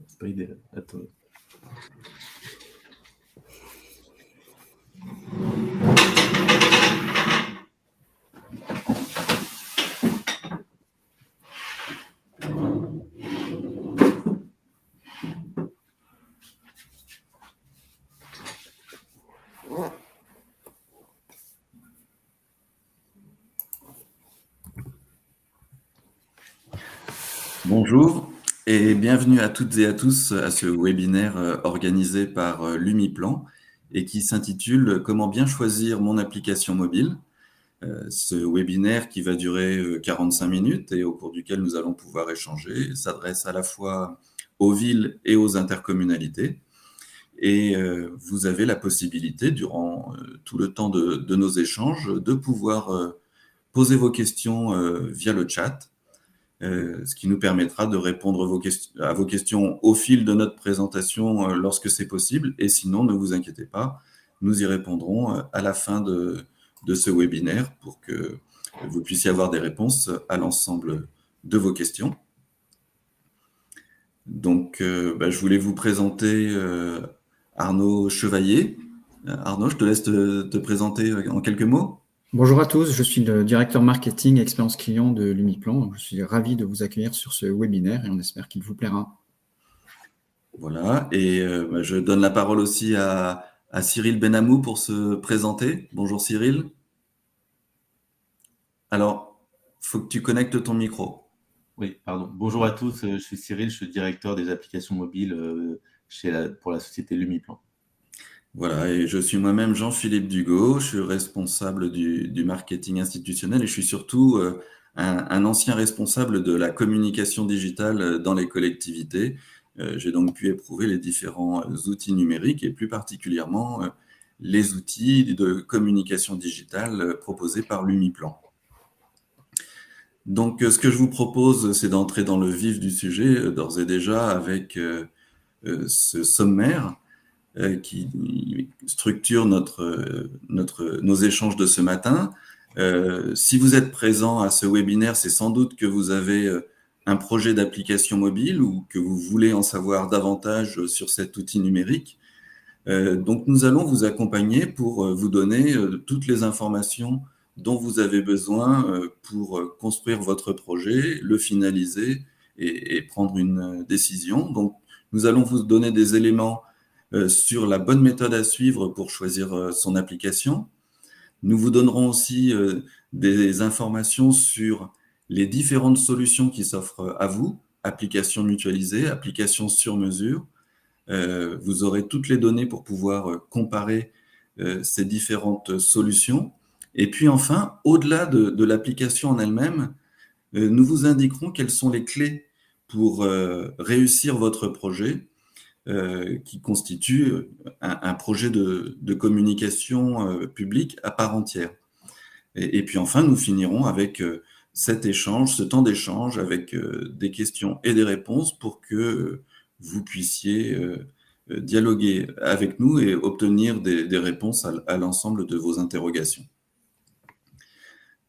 C'est pas idéal. Attends. Bonjour et bienvenue à toutes et à tous à ce webinaire organisé par Lumiplan et qui s'intitule « Comment bien choisir mon application mobile ». Ce webinaire qui va durer 45 minutes et au cours duquel nous allons pouvoir échanger s'adresse à la fois aux villes et aux intercommunalités. Et vous avez la possibilité, durant tout le temps de nos échanges, de pouvoir poser vos questions via le chat. Ce qui nous permettra de répondre à vos questions au fil de notre présentation lorsque c'est possible. Et sinon, ne vous inquiétez pas, nous y répondrons à la fin de ce webinaire pour que vous puissiez avoir des réponses à l'ensemble de vos questions. Donc, je voulais vous présenter Arnaud Chevalier. Arnaud, je te laisse te présenter en quelques mots. Bonjour à tous, je suis le directeur marketing et expérience client de Lumiplan. Je suis ravi de vous accueillir sur ce webinaire et on espère qu'il vous plaira. Voilà, et je donne la parole aussi à Cyril Benamou pour se présenter. Bonjour Cyril. Alors, il faut que tu connectes ton micro. Oui, pardon. Bonjour à tous, je suis Cyril, je suis directeur des applications mobiles pour la société Lumiplan. Voilà, et je suis moi-même Jean-Philippe Dugaud, je suis responsable du marketing institutionnel et je suis surtout un ancien responsable de la communication digitale dans les collectivités. J'ai donc pu éprouver les différents outils numériques et plus particulièrement les outils de communication digitale proposés par Lumiplan. Donc, ce que je vous propose, c'est d'entrer dans le vif du sujet, d'ores et déjà, avec ce sommaire qui structure nos échanges de ce matin. Si vous êtes présent à ce webinaire, c'est sans doute que vous avez un projet d'application mobile ou que vous voulez en savoir davantage sur cet outil numérique. Donc, nous allons vous accompagner pour vous donner toutes les informations dont vous avez besoin pour construire votre projet, le finaliser et prendre une décision. Donc, nous allons vous donner des éléments sur la bonne méthode à suivre pour choisir son application. Nous vous donnerons aussi des informations sur les différentes solutions qui s'offrent à vous, applications mutualisées, applications sur mesure. Vous aurez toutes les données pour pouvoir comparer ces différentes solutions. Et puis enfin, au-delà de l'application en elle-même, nous vous indiquerons quelles sont les clés pour réussir votre projet, qui constitue un projet de communication publique à part entière. Et puis enfin, nous finirons avec ce temps d'échange avec des questions et des réponses pour que vous puissiez dialoguer avec nous et obtenir des réponses à l'ensemble de vos interrogations.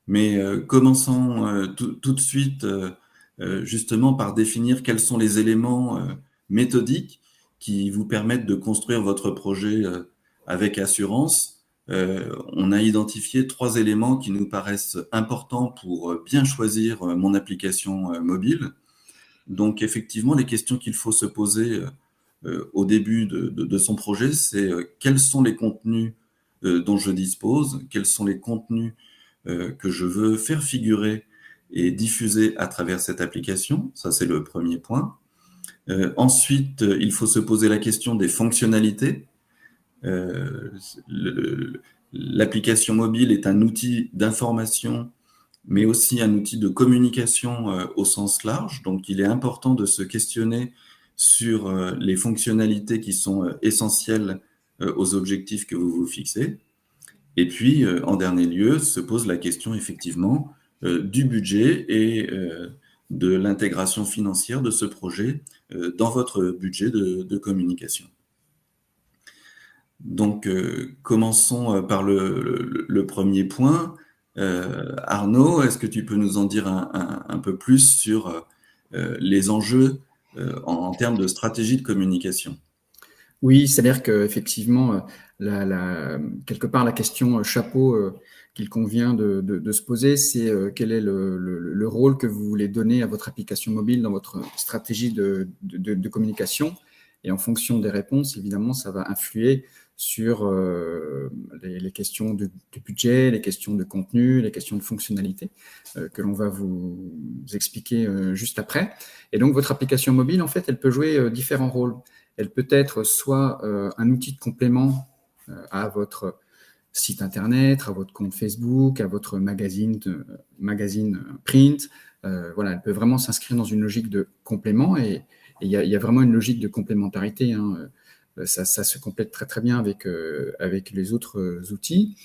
Mais commençons tout de suite justement par définir quels sont les éléments méthodiques qui vous permettent de construire votre projet avec assurance. On a identifié 3 éléments qui nous paraissent importants pour bien choisir mon application mobile. Donc effectivement, les questions qu'il faut se poser au début de son projet, c'est quels sont les contenus dont je dispose, quels sont les contenus que je veux faire figurer et diffuser à travers cette application. Ça, c'est le premier point. Ensuite, il faut se poser la question des fonctionnalités. L'application mobile est un outil d'information, mais aussi un outil de communication au sens large. Donc, il est important de se questionner sur les fonctionnalités qui sont essentielles aux objectifs que vous vous fixez. Et puis, en dernier lieu, se pose la question effectivement du budget et de l'intégration financière de ce projet dans votre budget de communication. Donc, commençons par le premier point. Arnaud, est-ce que tu peux nous en dire un peu plus sur les enjeux en termes de stratégie de communication. Oui, c'est-à-dire qu'effectivement, quelque part, la question chapeau qu'il convient de se poser, c'est quel est le rôle que vous voulez donner à votre application mobile dans votre stratégie de communication. Et en fonction des réponses, évidemment, ça va influer sur les questions de budget, les questions de contenu, les questions de fonctionnalité que l'on va vous expliquer juste après. Et donc, votre application mobile, en fait, elle peut jouer différents rôles. Elle peut être soit un outil de complément à votre site internet, à votre compte Facebook, à votre magazine print. Voilà, elle peut vraiment s'inscrire dans une logique de complément et il y a vraiment une logique de complémentarité. Hein. Ça se complète très très bien avec les autres outils.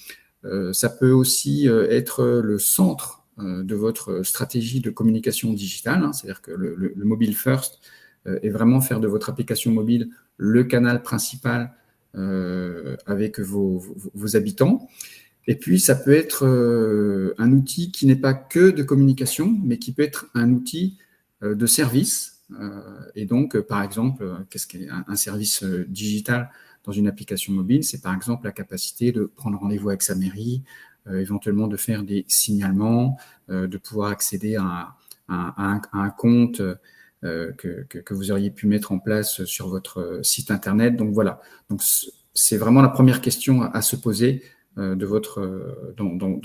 Ça peut aussi être le centre de votre stratégie de communication digitale, hein. C'est-à-dire que le mobile first est vraiment faire de votre application mobile le canal principal avec vos habitants. Et puis, ça peut être un outil qui n'est pas que de communication, mais qui peut être un outil de service. Et donc, par exemple, qu'est-ce qu'est un service digital dans une application mobile? C'est par exemple la capacité de prendre rendez-vous avec sa mairie, éventuellement de faire des signalements, de pouvoir accéder à un compte que vous auriez pu mettre en place sur votre site internet. Donc voilà. Donc c'est vraiment la première question à se poser dans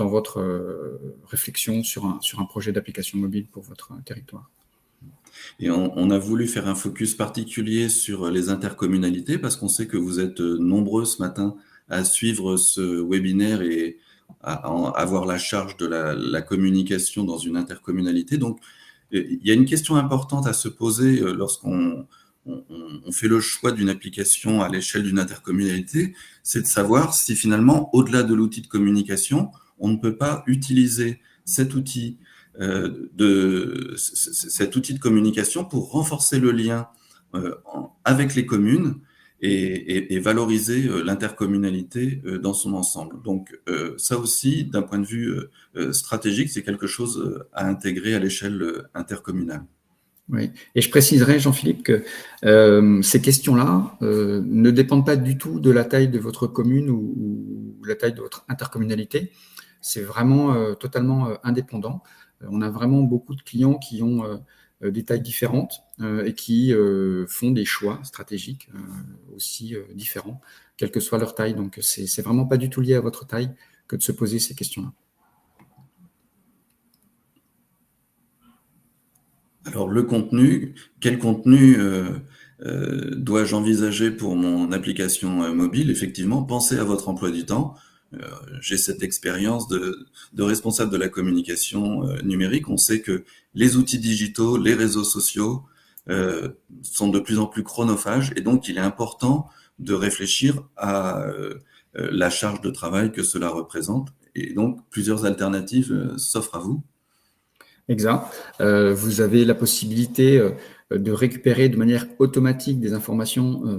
votre réflexion sur un projet d'application mobile pour votre territoire. Et on a voulu faire un focus particulier sur les intercommunalités parce qu'on sait que vous êtes nombreux ce matin à suivre ce webinaire et à avoir la charge de la communication dans une intercommunalité. Donc, il y a une question importante à se poser lorsqu'on fait le choix d'une application à l'échelle d'une intercommunalité, c'est de savoir si finalement, au-delà de l'outil de communication, on ne peut pas utiliser cet outil de communication pour renforcer le lien avec les communes et valoriser l'intercommunalité dans son ensemble. Donc ça aussi, d'un point de vue stratégique, c'est quelque chose à intégrer à l'échelle intercommunale. Oui, et je préciserai, Jean-Philippe, que ces questions-là ne dépendent pas du tout de la taille de votre commune ou la taille de votre intercommunalité. C'est vraiment totalement indépendant. On a vraiment beaucoup de clients qui ont des tailles différentes et qui font des choix stratégiques aussi différents, quelle que soit leur taille. Donc, c'est vraiment pas du tout lié à votre taille que de se poser ces questions-là. Alors, le contenu, quel contenu dois-je envisager pour mon application mobile? Effectivement, pensez à votre emploi du temps. J'ai cette expérience de responsable de la communication numérique. On sait que les outils digitaux, les réseaux sociaux sont de plus en plus chronophages et donc il est important de réfléchir à la charge de travail que cela représente. Et donc, plusieurs alternatives s'offrent à vous. Exact. Vous avez la possibilité de récupérer de manière automatique des informations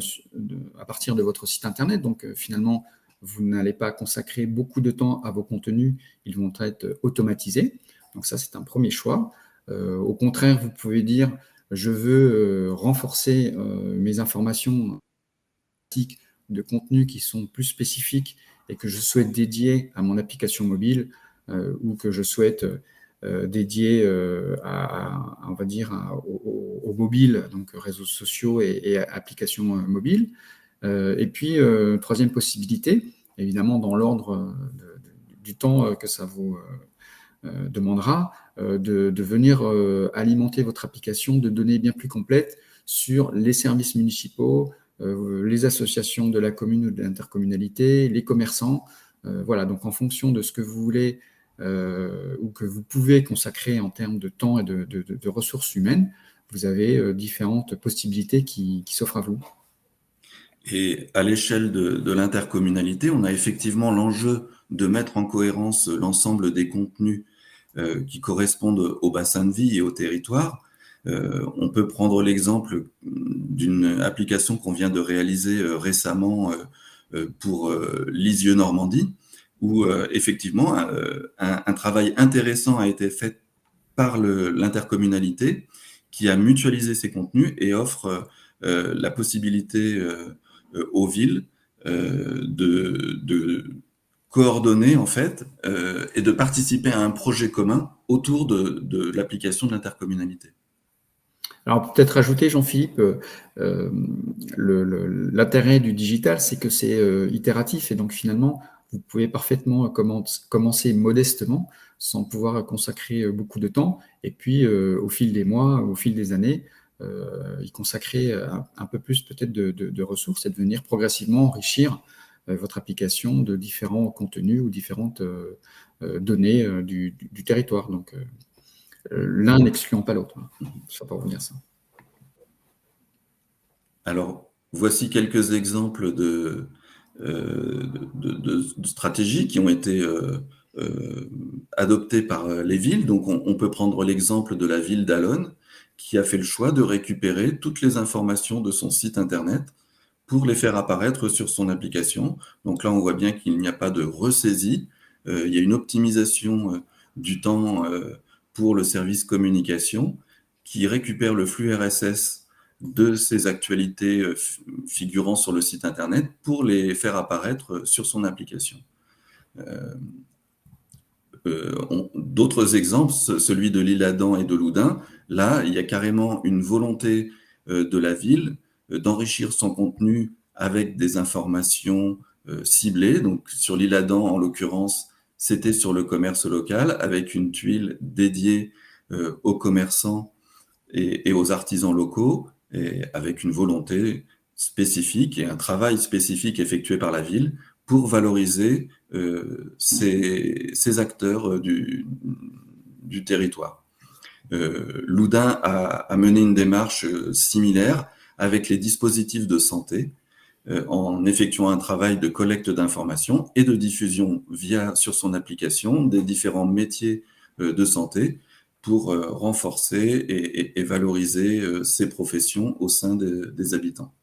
à partir de votre site internet. Donc, finalement, vous n'allez pas consacrer beaucoup de temps à vos contenus, ils vont être automatisés. Donc ça, c'est un premier choix. Au contraire, vous pouvez dire, je veux renforcer mes informations de contenus qui sont plus spécifiques et que je souhaite dédier à mon application mobile ou que je souhaite dédié on va dire, au mobile, donc réseaux sociaux et applications mobiles. Et puis, troisième possibilité, évidemment dans l'ordre du temps que ça vous demandera, de venir alimenter votre application de données bien plus complètes sur les services municipaux, les associations de la commune ou de l'intercommunalité, les commerçants. Voilà, donc en fonction de ce que vous voulez ou que vous pouvez consacrer en termes de temps et de ressources humaines, vous avez différentes possibilités qui s'offrent à vous. Et à l'échelle de l'intercommunalité, on a effectivement l'enjeu de mettre en cohérence l'ensemble des contenus qui correspondent au bassin de vie et au territoire. On peut prendre l'exemple d'une application qu'on vient de réaliser récemment pour Lisieux Normandie, où effectivement un travail intéressant a été fait par l'intercommunalité qui a mutualisé ces contenus et offre la possibilité aux villes de coordonner en fait et de participer à un projet commun autour de l'application de l'intercommunalité. Alors peut-être ajouter, Jean-Philippe, l'intérêt du digital, c'est que c'est itératif et donc finalement, vous pouvez parfaitement commencer modestement sans pouvoir consacrer beaucoup de temps et puis au fil des mois, au fil des années, y consacrer un peu plus peut-être de ressources et de venir progressivement enrichir votre application de différents contenus ou différentes données du territoire. Donc l'un n'excluant pas l'autre. Ça peut revenir ça. Alors, voici quelques exemples de stratégies qui ont été adoptées par les villes. Donc, on peut prendre l'exemple de la ville d'Allonnes, qui a fait le choix de récupérer toutes les informations de son site Internet pour les faire apparaître sur son application. Donc là, on voit bien qu'il n'y a pas de ressaisie. Il y a une optimisation du temps pour le service communication qui récupère le flux RSS de ces actualités figurant sur le site Internet pour les faire apparaître sur son application. D'autres exemples, celui de l'Isle-Adam et de Loudun, là, il y a carrément une volonté de la ville d'enrichir son contenu avec des informations ciblées. Donc, sur l'Isle-Adam, en l'occurrence, c'était sur le commerce local, avec une tuile dédiée aux commerçants et aux artisans locaux, et avec une volonté spécifique et un travail spécifique effectué par la ville pour valoriser ces acteurs du territoire. Loudun a mené une démarche similaire avec les dispositifs de santé en effectuant un travail de collecte d'informations et de diffusion sur son application des différents métiers de santé pour renforcer et valoriser ces professions au sein des habitants.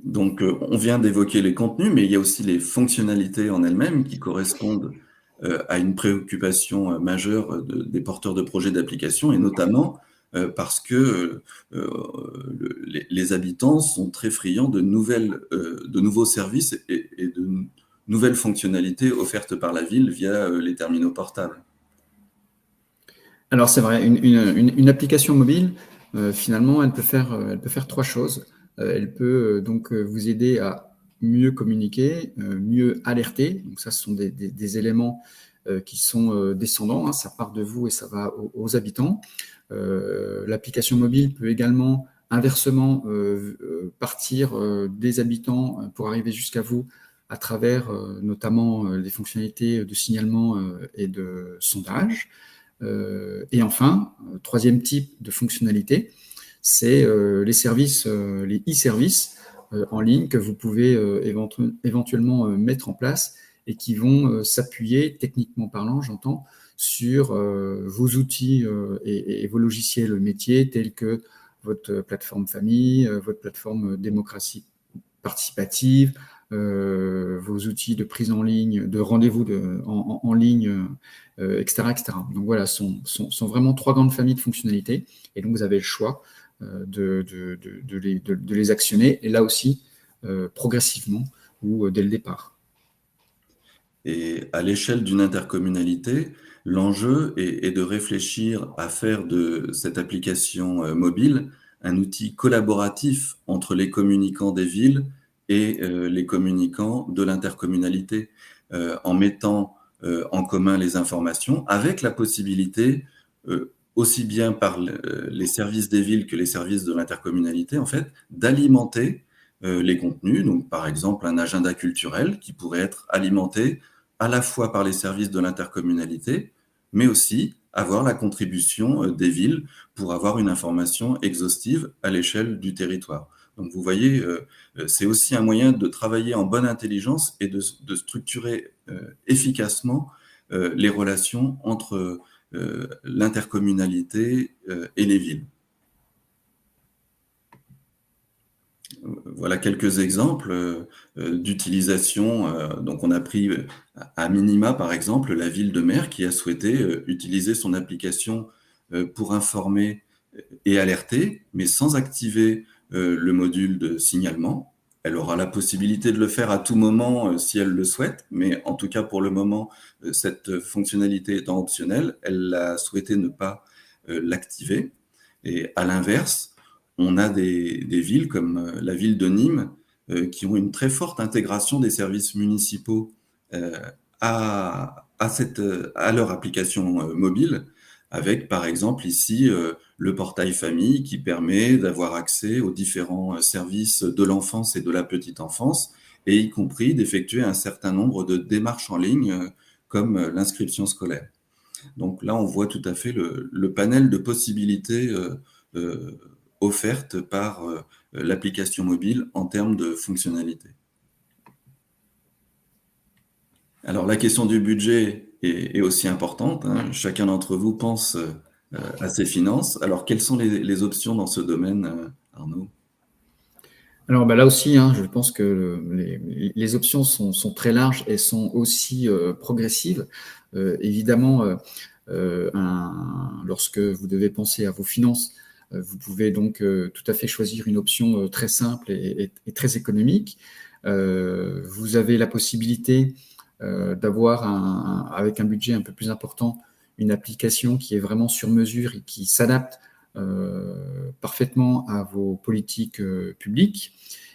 Donc, on vient d'évoquer les contenus, mais il y a aussi les fonctionnalités en elles-mêmes qui correspondent à une préoccupation majeure des porteurs de projets d'application, et notamment parce que les habitants sont très friands de nouveaux services et de nouvelles fonctionnalités offertes par la ville via les terminaux portables. Alors c'est vrai, une application mobile, finalement, elle peut faire trois choses. Elle peut donc vous aider à mieux communiquer, mieux alerter. Donc ça, ce sont des éléments qui sont descendants. Hein, ça part de vous et ça va aux habitants. L'application mobile peut également inversement partir des habitants pour arriver jusqu'à vous à travers notamment les fonctionnalités de signalement et de sondage. Et enfin, troisième type de fonctionnalité, c'est les services, les e-services en ligne que vous pouvez éventuellement mettre en place et qui vont s'appuyer, techniquement parlant, j'entends, sur vos outils et vos logiciels métiers tels que votre plateforme famille, votre plateforme démocratie participative, vos outils de prise en ligne, de rendez-vous en ligne, etc., etc. Donc voilà, sont vraiment trois grandes familles de fonctionnalités et donc vous avez le choix de les actionner et là aussi progressivement ou dès le départ. Et à l'échelle d'une intercommunalité, l'enjeu est de réfléchir à faire de cette application mobile un outil collaboratif entre les communicants des villes et les communicants de l'intercommunalité, en mettant en commun les informations, avec la possibilité, aussi bien par les services des villes que les services de l'intercommunalité, en fait, d'alimenter les contenus. Donc, par exemple, un agenda culturel qui pourrait être alimenté à la fois par les services de l'intercommunalité, mais aussi avoir la contribution des villes pour avoir une information exhaustive à l'échelle du territoire. Donc, vous voyez, c'est aussi un moyen de travailler en bonne intelligence et de structurer efficacement les relations entre l'intercommunalité et les villes. voilà quelques exemples d'utilisation. Donc, on a pris à minima, par exemple, la ville de Mer qui a souhaité utiliser son application pour informer et alerter, mais sans activer le module de signalement. Elle aura la possibilité de le faire à tout moment si elle le souhaite, mais en tout cas, pour le moment, cette fonctionnalité étant optionnelle, elle a souhaité ne pas l'activer. Et à l'inverse, on a des villes comme la ville de Nîmes qui ont une très forte intégration des services municipaux à leur application mobile, avec par exemple ici le portail famille qui permet d'avoir accès aux différents services de l'enfance et de la petite enfance, et y compris d'effectuer un certain nombre de démarches en ligne comme l'inscription scolaire. Donc là, on voit tout à fait le panel de possibilités offertes par l'application mobile en termes de fonctionnalité. Alors la question du budget est aussi importante, hein. Chacun d'entre vous pense à ses finances. Alors quelles sont les options dans ce domaine, Arnaud? Alors là aussi, hein, je pense que les options sont très larges et sont aussi progressives. Évidemment, lorsque vous devez penser à vos finances, vous pouvez donc tout à fait choisir une option très simple et très économique. Vous avez la possibilité d'avoir, avec un budget un peu plus important, une application qui est vraiment sur mesure et qui s'adapte parfaitement à vos politiques publiques.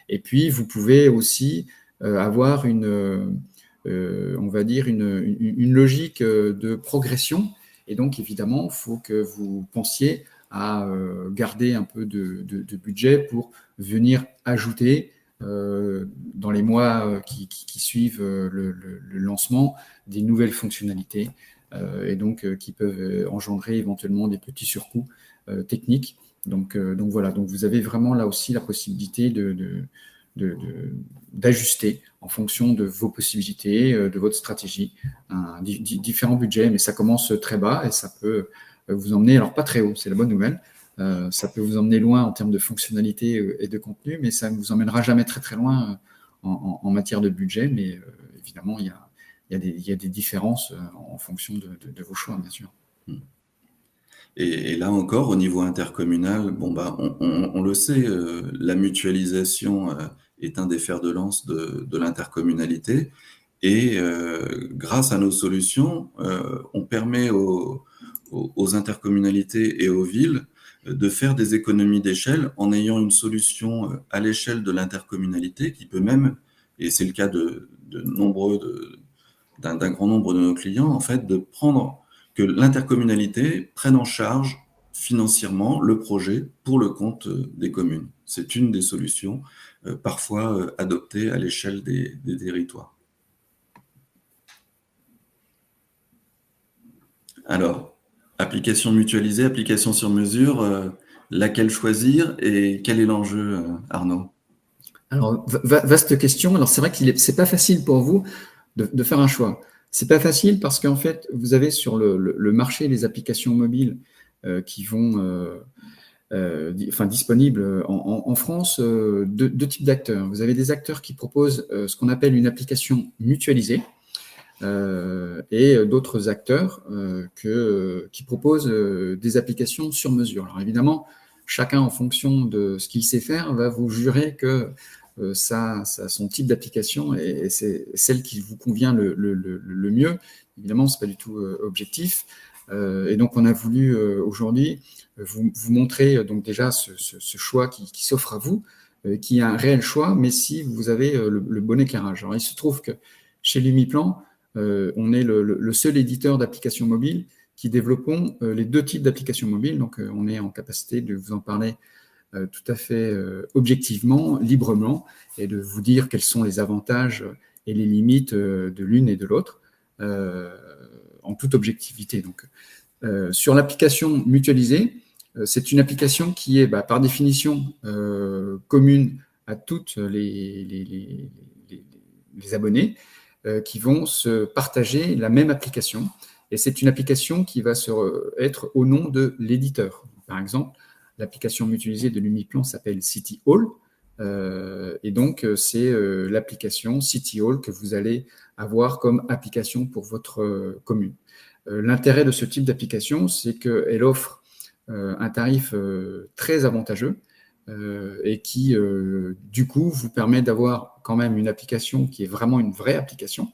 Et puis, vous pouvez aussi avoir on va dire, une logique de progression. Et donc, évidemment, il faut que vous pensiez à garder un peu de budget pour venir ajouter dans les mois qui suivent le lancement des nouvelles fonctionnalités et donc qui peuvent engendrer éventuellement des petits surcoûts techniques. Donc voilà, donc vous avez vraiment là aussi la possibilité d'ajuster en fonction de vos possibilités, de votre stratégie, différents budgets, mais ça commence très bas et ça peut vous emmener, alors pas très haut, c'est la bonne nouvelle, ça peut vous emmener loin en termes de fonctionnalité et de contenu, mais ça ne vous emmènera jamais très très loin en matière de budget, mais évidemment, il y a des différences en fonction de vos choix, bien sûr. Et là encore, au niveau intercommunal, bon on le sait, la mutualisation est un des fers de lance de l'intercommunalité. Et grâce à nos solutions, on permet aux intercommunalités et aux villes de faire des économies d'échelle en ayant une solution à l'échelle de l'intercommunalité qui peut même, et c'est le cas d'un grand nombre de nos clients, en fait, que l'intercommunalité prenne en charge financièrement le projet pour le compte des communes. C'est une des solutions parfois adoptées à l'échelle des territoires. Alors, application mutualisée, application sur mesure, laquelle choisir et quel est l'enjeu, Arnaud? Alors, vaste question. Alors, c'est vrai que c'est pas facile pour vous de faire un choix. C'est pas facile parce qu'en fait, vous avez sur le marché les applications mobiles qui vont, disponibles en France, deux types d'acteurs. Vous avez des acteurs qui proposent ce qu'on appelle une application mutualisée et d'autres acteurs qui proposent des applications sur mesure. Alors évidemment, chacun en fonction de ce qu'il sait faire va vous jurer que son type d'application et c'est celle qui vous convient le mieux. Évidemment, c'est pas du tout objectif. Et donc, on a voulu aujourd'hui vous montrer donc déjà ce choix qui s'offre à vous, qui est un réel choix, mais si vous avez le bon éclairage. Alors, il se trouve que chez Lumiplan, on est le seul éditeur d'applications mobiles qui développons les deux types d'applications mobiles. Donc, on est en capacité de vous en parler tout à fait objectivement, librement, et de vous dire quels sont les avantages et les limites de l'une et de l'autre, en toute objectivité. Donc, sur l'application mutualisée, c'est une application qui est, par définition, commune à toutes les abonnés qui vont se partager la même application. Et c'est une application qui va être au nom de l'éditeur. Par exemple, l'application mutualisée de Lumiplan s'appelle City Hall. Et donc, c'est l'application City Hall que vous allez avoir comme application pour votre commune. L'intérêt de ce type d'application, c'est qu'elle offre un tarif très avantageux et qui, du coup, vous permet d'avoir quand même une application qui est vraiment une vraie application,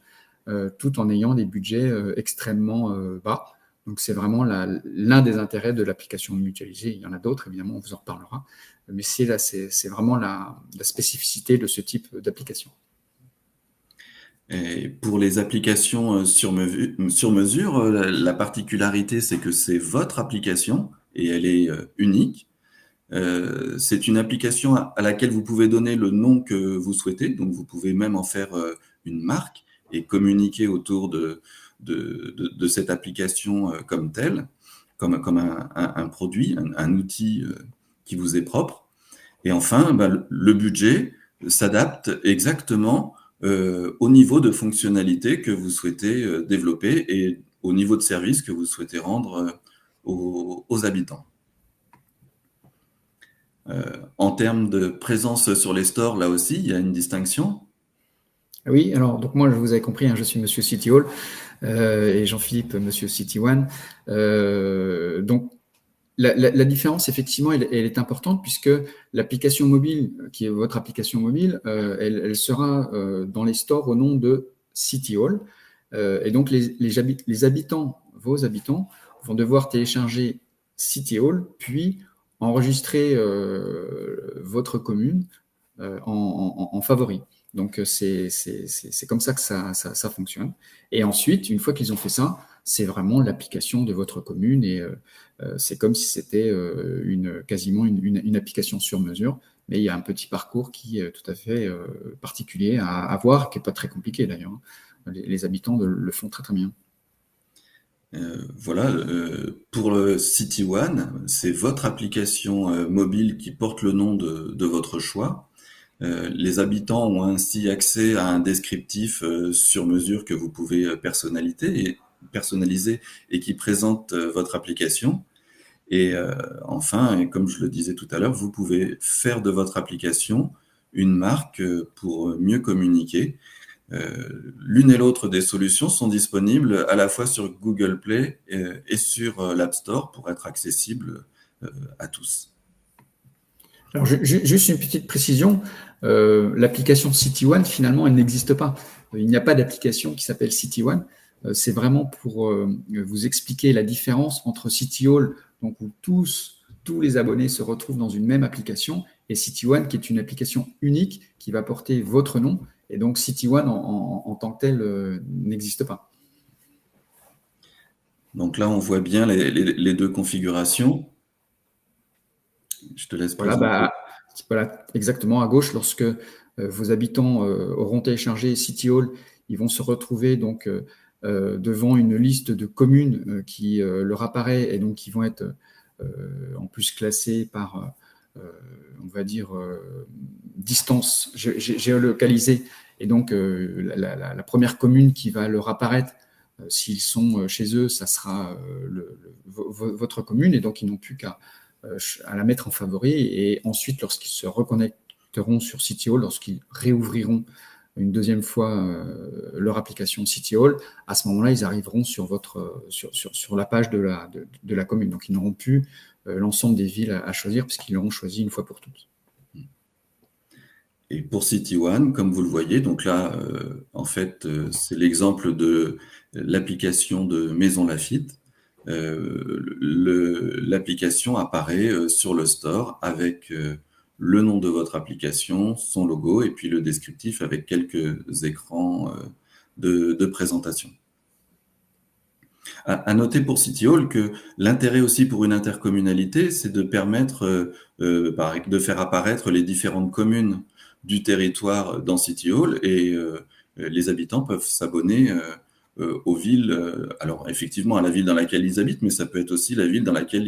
tout en ayant des budgets extrêmement bas. Donc, c'est vraiment l'un des intérêts de l'application mutualisée. Il y en a d'autres, évidemment, on vous en reparlera. Mais c'est vraiment la spécificité de ce type d'application. Et pour les applications sur mesure, la particularité, c'est que c'est votre application et elle est unique. C'est une application à laquelle vous pouvez donner le nom que vous souhaitez. Donc, vous pouvez même en faire une marque et communiquer autour de cette application comme telle, comme un produit, un outil qui vous est propre. Et enfin, le budget s'adapte exactement au niveau de fonctionnalité que vous souhaitez développer et au niveau de service que vous souhaitez rendre aux habitants. En termes de présence sur les stores, là aussi, il y a une distinction. Oui, alors donc moi, vous avez compris, hein, je suis Monsieur City Hall et Jean-Philippe, Monsieur City One. Donc, la différence, effectivement, elle est importante puisque l'application mobile, qui est votre application mobile, elle sera dans les stores au nom de City Hall. Et donc, les habitants, vos habitants, vont devoir télécharger City Hall, puis enregistrer votre commune en favori. Donc, c'est comme ça que ça fonctionne. Et ensuite, une fois qu'ils ont fait ça, c'est vraiment l'application de votre commune et c'est comme si c'était quasiment une application sur mesure, mais il y a un petit parcours qui est tout à fait particulier à voir, qui n'est pas très compliqué d'ailleurs. Les habitants le font très très bien. Voilà, pour le City One, c'est votre application mobile qui porte le nom de votre choix. Les habitants ont ainsi accès à un descriptif sur mesure que vous pouvez personnaliser et qui présente votre application. Et enfin, et comme je le disais tout à l'heure, vous pouvez faire de votre application une marque pour mieux communiquer. L'une et l'autre des solutions sont disponibles à la fois sur Google Play et sur l'App Store pour être accessibles à tous. Alors, juste une petite précision, l'application City One, finalement, elle n'existe pas. Il n'y a pas d'application qui s'appelle City One. C'est vraiment pour vous expliquer la différence entre City Hall, donc où tous les abonnés se retrouvent dans une même application, et City One, qui est une application unique qui va porter votre nom. Et donc, City One, en tant que tel, n'existe pas. Donc là, on voit bien les deux configurations. Je te laisse présenter. Voilà, exactement, à gauche, lorsque vos habitants auront téléchargé City Hall, ils vont se retrouver donc devant une liste de communes qui leur apparaît et donc qui vont être en plus classées par, on va dire, distance géolocalisée. Et donc, la première commune qui va leur apparaître, s'ils sont chez eux, ça sera votre commune. Et donc, ils n'ont plus qu'à la mettre en favori. Et ensuite, lorsqu'ils se reconnecteront sur City Hall, lorsqu'ils réouvriront une deuxième fois leur application City Hall, à ce moment-là, ils arriveront sur la page de la commune. Donc, ils n'auront plus l'ensemble des villes à choisir puisqu'ils l'auront choisi une fois pour toutes. Et pour City One, comme vous le voyez, donc là, en fait, c'est l'exemple de l'application de Maison Laffitte. L'application apparaît sur le store avec le nom de votre application, son logo et puis le descriptif avec quelques écrans de présentation. À noter pour City Hall que l'intérêt aussi pour une intercommunalité, c'est de permettre de faire apparaître les différentes communes du territoire dans City Hall et les habitants peuvent s'abonner aux villes, alors effectivement à la ville dans laquelle ils habitent, mais ça peut être aussi la ville dans laquelle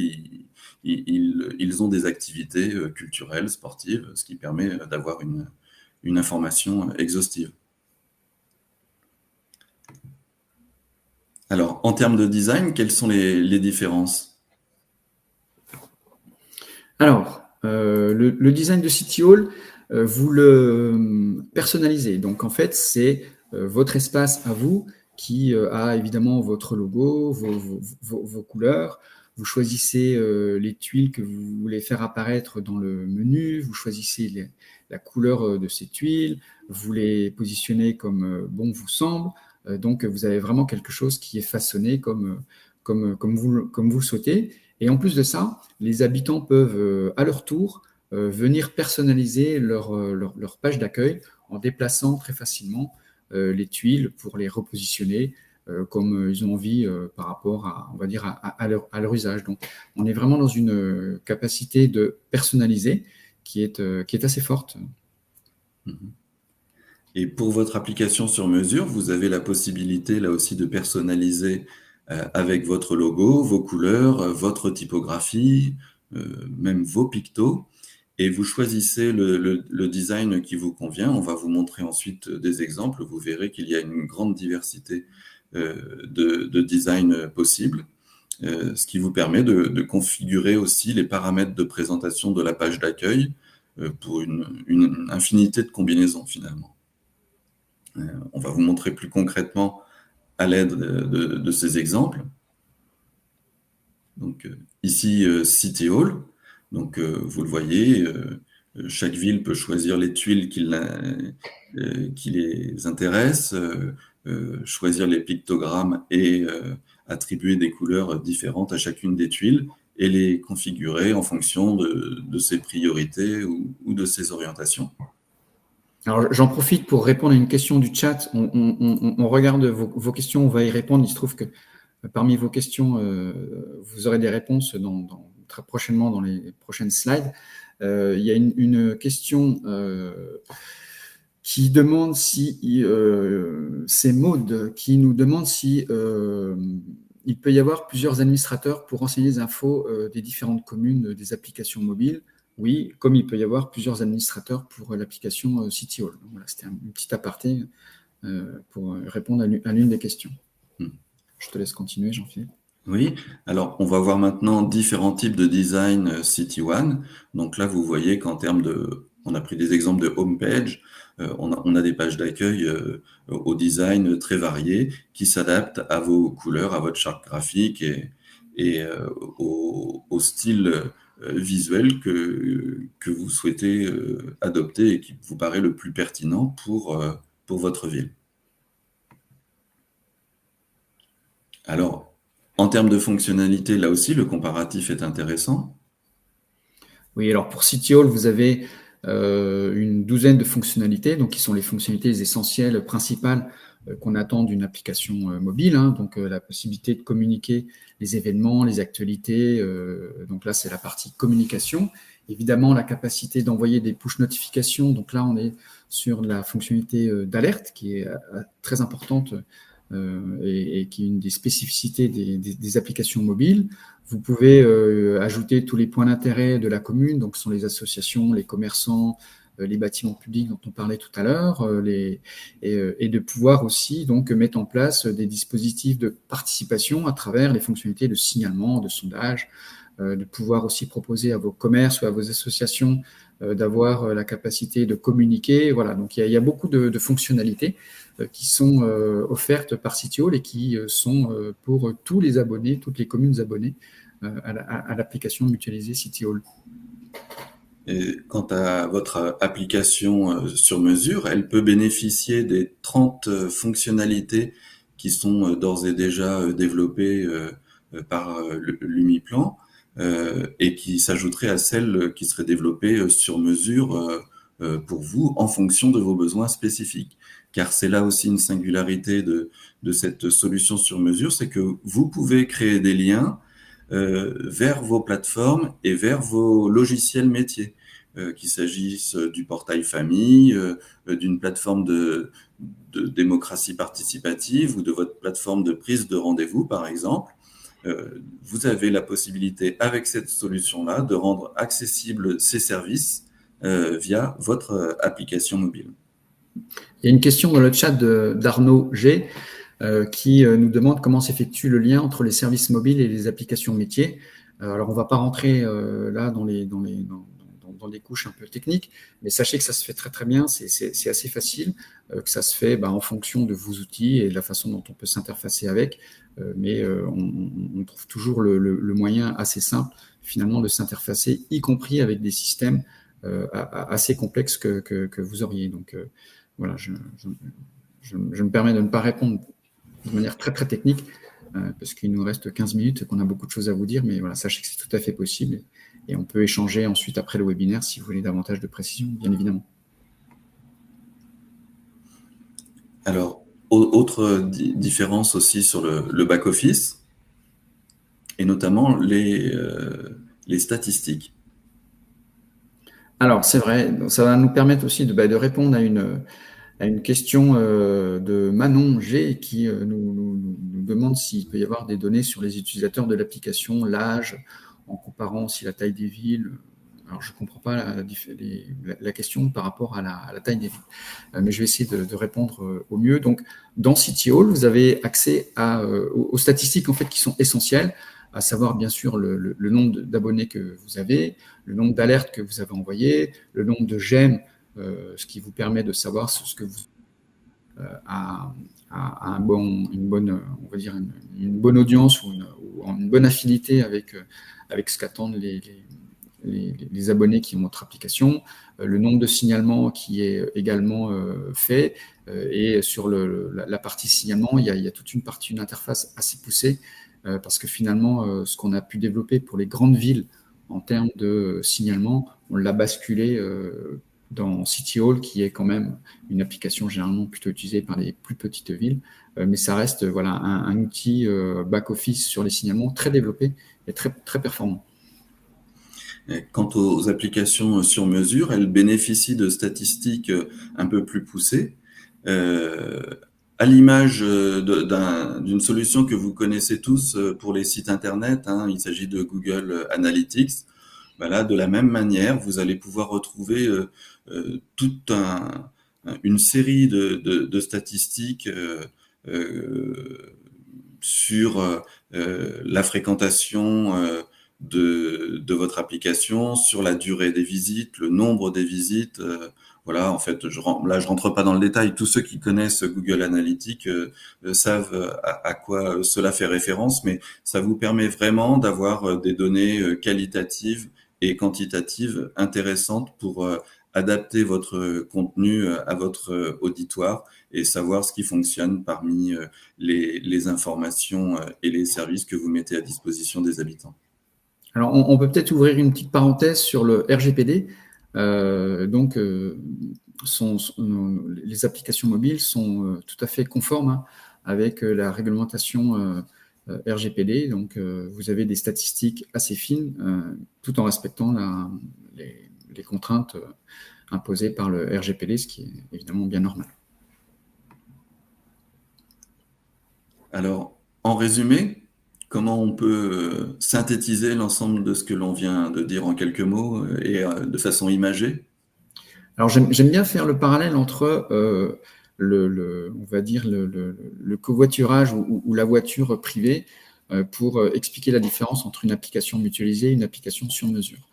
ils ont des activités culturelles, sportives, ce qui permet d'avoir une information exhaustive. Alors, en termes de design, quelles sont les différences? Alors, le design de City Hall, vous le personnalisez. Donc, en fait, c'est votre espace à vous qui a évidemment votre logo, vos couleurs. Vous choisissez les tuiles que vous voulez faire apparaître dans le menu. Vous choisissez la couleur de ces tuiles. Vous les positionnez comme bon vous semble. Donc, vous avez vraiment quelque chose qui est façonné comme vous le souhaitez. Et en plus de ça, les habitants peuvent, à leur tour, venir personnaliser leur page d'accueil en déplaçant très facilement les tuiles pour les repositionner comme ils ont envie par rapport à, on va dire, à leur usage. Donc, on est vraiment dans une capacité de personnaliser qui est assez forte. Et pour votre application sur mesure, vous avez la possibilité là aussi de personnaliser avec votre logo, vos couleurs, votre typographie, même vos pictos. Et vous choisissez le design qui vous convient. On va vous montrer ensuite des exemples. Vous verrez qu'il y a une grande diversité de design possibles, ce qui vous permet de configurer aussi les paramètres de présentation de la page d'accueil pour une infinité de combinaisons finalement. On va vous montrer plus concrètement à l'aide de ces exemples. Donc ici, City Hall. Donc, vous le voyez, chaque ville peut choisir les tuiles qui les intéressent, choisir les pictogrammes et attribuer des couleurs différentes à chacune des tuiles et les configurer en fonction de ses priorités ou de ses orientations. Alors, j'en profite pour répondre à une question du chat. On regarde vos questions, on va y répondre. Il se trouve que parmi vos questions, vous aurez des réponses très prochainement dans les prochaines slides. Il y a une question qui demande si c'est Maud qui nous demande si il peut y avoir plusieurs administrateurs pour renseigner les infos des différentes communes des applications mobiles. Oui, comme il peut y avoir plusieurs administrateurs pour l'application City Hall. Voilà, c'était un petit aparté pour répondre à l'une des questions. Je te laisse continuer, Jean-Philippe. Oui, alors on va voir maintenant différents types de design City One. Donc là, vous voyez qu'en termes on a pris des exemples de homepage, on a des pages d'accueil au design très variés qui s'adaptent à vos couleurs, à votre charte graphique et au style visuel que vous souhaitez adopter et qui vous paraît le plus pertinent pour votre ville. Alors, en termes de fonctionnalité, là aussi, le comparatif est intéressant. Oui, alors pour City Hall, vous avez une douzaine de fonctionnalités, donc qui sont les fonctionnalités essentielles, principales qu'on attend d'une application mobile. Donc la possibilité de communiquer les événements, les actualités. Donc là, c'est la partie communication. Évidemment, la capacité d'envoyer des push notifications. Donc là, on est sur la fonctionnalité d'alerte qui est très importante. Et qui est une des spécificités des applications mobiles. Vous pouvez ajouter tous les points d'intérêt de la commune, donc ce sont les associations, les commerçants, les bâtiments publics dont on parlait tout à l'heure, et de pouvoir aussi donc mettre en place des dispositifs de participation à travers les fonctionnalités de signalement, de sondage, de pouvoir aussi proposer à vos commerces ou à vos associations d'avoir la capacité de communiquer. Voilà, donc il y a beaucoup de fonctionnalités qui sont offertes par City Hall et qui sont pour tous les abonnés, toutes les communes abonnées à l'application mutualisée City Hall. Et quant à votre application sur mesure, elle peut bénéficier des 30 fonctionnalités qui sont d'ores et déjà développées par l'Umiplan et qui s'ajouteraient à celles qui seraient développées sur mesure pour vous en fonction de vos besoins spécifiques. Car c'est là aussi une singularité de cette solution sur mesure, c'est que vous pouvez créer des liens vers vos plateformes et vers vos logiciels métiers, qu'il s'agisse du portail famille, d'une plateforme de démocratie participative ou de votre plateforme de prise de rendez-vous, par exemple. Vous avez la possibilité, avec cette solution-là, de rendre accessibles ces services via votre application mobile. Il y a une question dans le chat d'Arnaud G qui nous demande comment s'effectue le lien entre les services mobiles et les applications métiers. Alors, on ne va pas rentrer là dans dans des couches un peu techniques, mais sachez que ça se fait très très bien, c'est assez facile, que ça se fait en fonction de vos outils et de la façon dont on peut s'interfacer avec, mais on trouve toujours le moyen assez simple finalement de s'interfacer, y compris avec des systèmes assez complexes que vous auriez. Donc voilà, je me permets de ne pas répondre de manière très très technique, parce qu'il nous reste 15 minutes et qu'on a beaucoup de choses à vous dire, mais voilà, sachez que c'est tout à fait possible et on peut échanger ensuite après le webinaire si vous voulez davantage de précision, bien évidemment. Alors, autre différence aussi sur le back-office, et notamment les statistiques. Alors, c'est vrai, ça va nous permettre aussi de répondre à une question de Manon G qui nous demande s'il peut y avoir des données sur les utilisateurs de l'application, l'âge, en comparant aussi la taille des villes. Alors, je ne comprends pas la question par rapport à la taille des villes, mais je vais essayer de répondre au mieux. Donc, dans City Hall, vous avez accès aux statistiques en fait, qui sont essentielles, à savoir bien sûr le nombre d'abonnés que vous avez, le nombre d'alertes que vous avez envoyées, le nombre de j'aime, ce qui vous permet de savoir ce que vous a une bonne audience ou une bonne affinité avec ce qu'attendent les abonnés qui ont votre application, le nombre de signalements qui est également fait, et sur la partie signalement, il y a toute une interface assez poussée, parce que finalement, ce qu'on a pu développer pour les grandes villes en termes de signalement, on l'a basculé dans City Hall, qui est quand même une application généralement plutôt utilisée par les plus petites villes, mais ça reste voilà, un outil back-office sur les signalements très développé et très, très performant. Quant aux applications sur mesure, elles bénéficient de statistiques un peu plus poussées, à l'image d'une solution que vous connaissez tous pour les sites Internet, il s'agit de Google Analytics. Là, de la même manière, vous allez pouvoir retrouver toute une série de statistiques sur la fréquentation de votre application, sur la durée des visites, le nombre des visites. Voilà, en fait, je rentre pas dans le détail. Tous ceux qui connaissent Google Analytics savent à quoi cela fait référence, mais ça vous permet vraiment d'avoir des données qualitatives et quantitatives intéressantes pour adapter votre contenu à votre auditoire et savoir ce qui fonctionne parmi les informations et les services que vous mettez à disposition des habitants. Alors, on peut peut-être ouvrir une petite parenthèse sur le RGPD. Les applications mobiles sont tout à fait conformes avec la réglementation RGPD. Donc, vous avez des statistiques assez fines, tout en respectant les contraintes imposées par le RGPD, ce qui est évidemment bien normal. Alors, en résumé, comment on peut synthétiser l'ensemble de ce que l'on vient de dire en quelques mots et de façon imagée? Alors, j'aime bien faire le parallèle entre on va dire le covoiturage ou la voiture privée pour expliquer la différence entre une application mutualisée et une application sur mesure.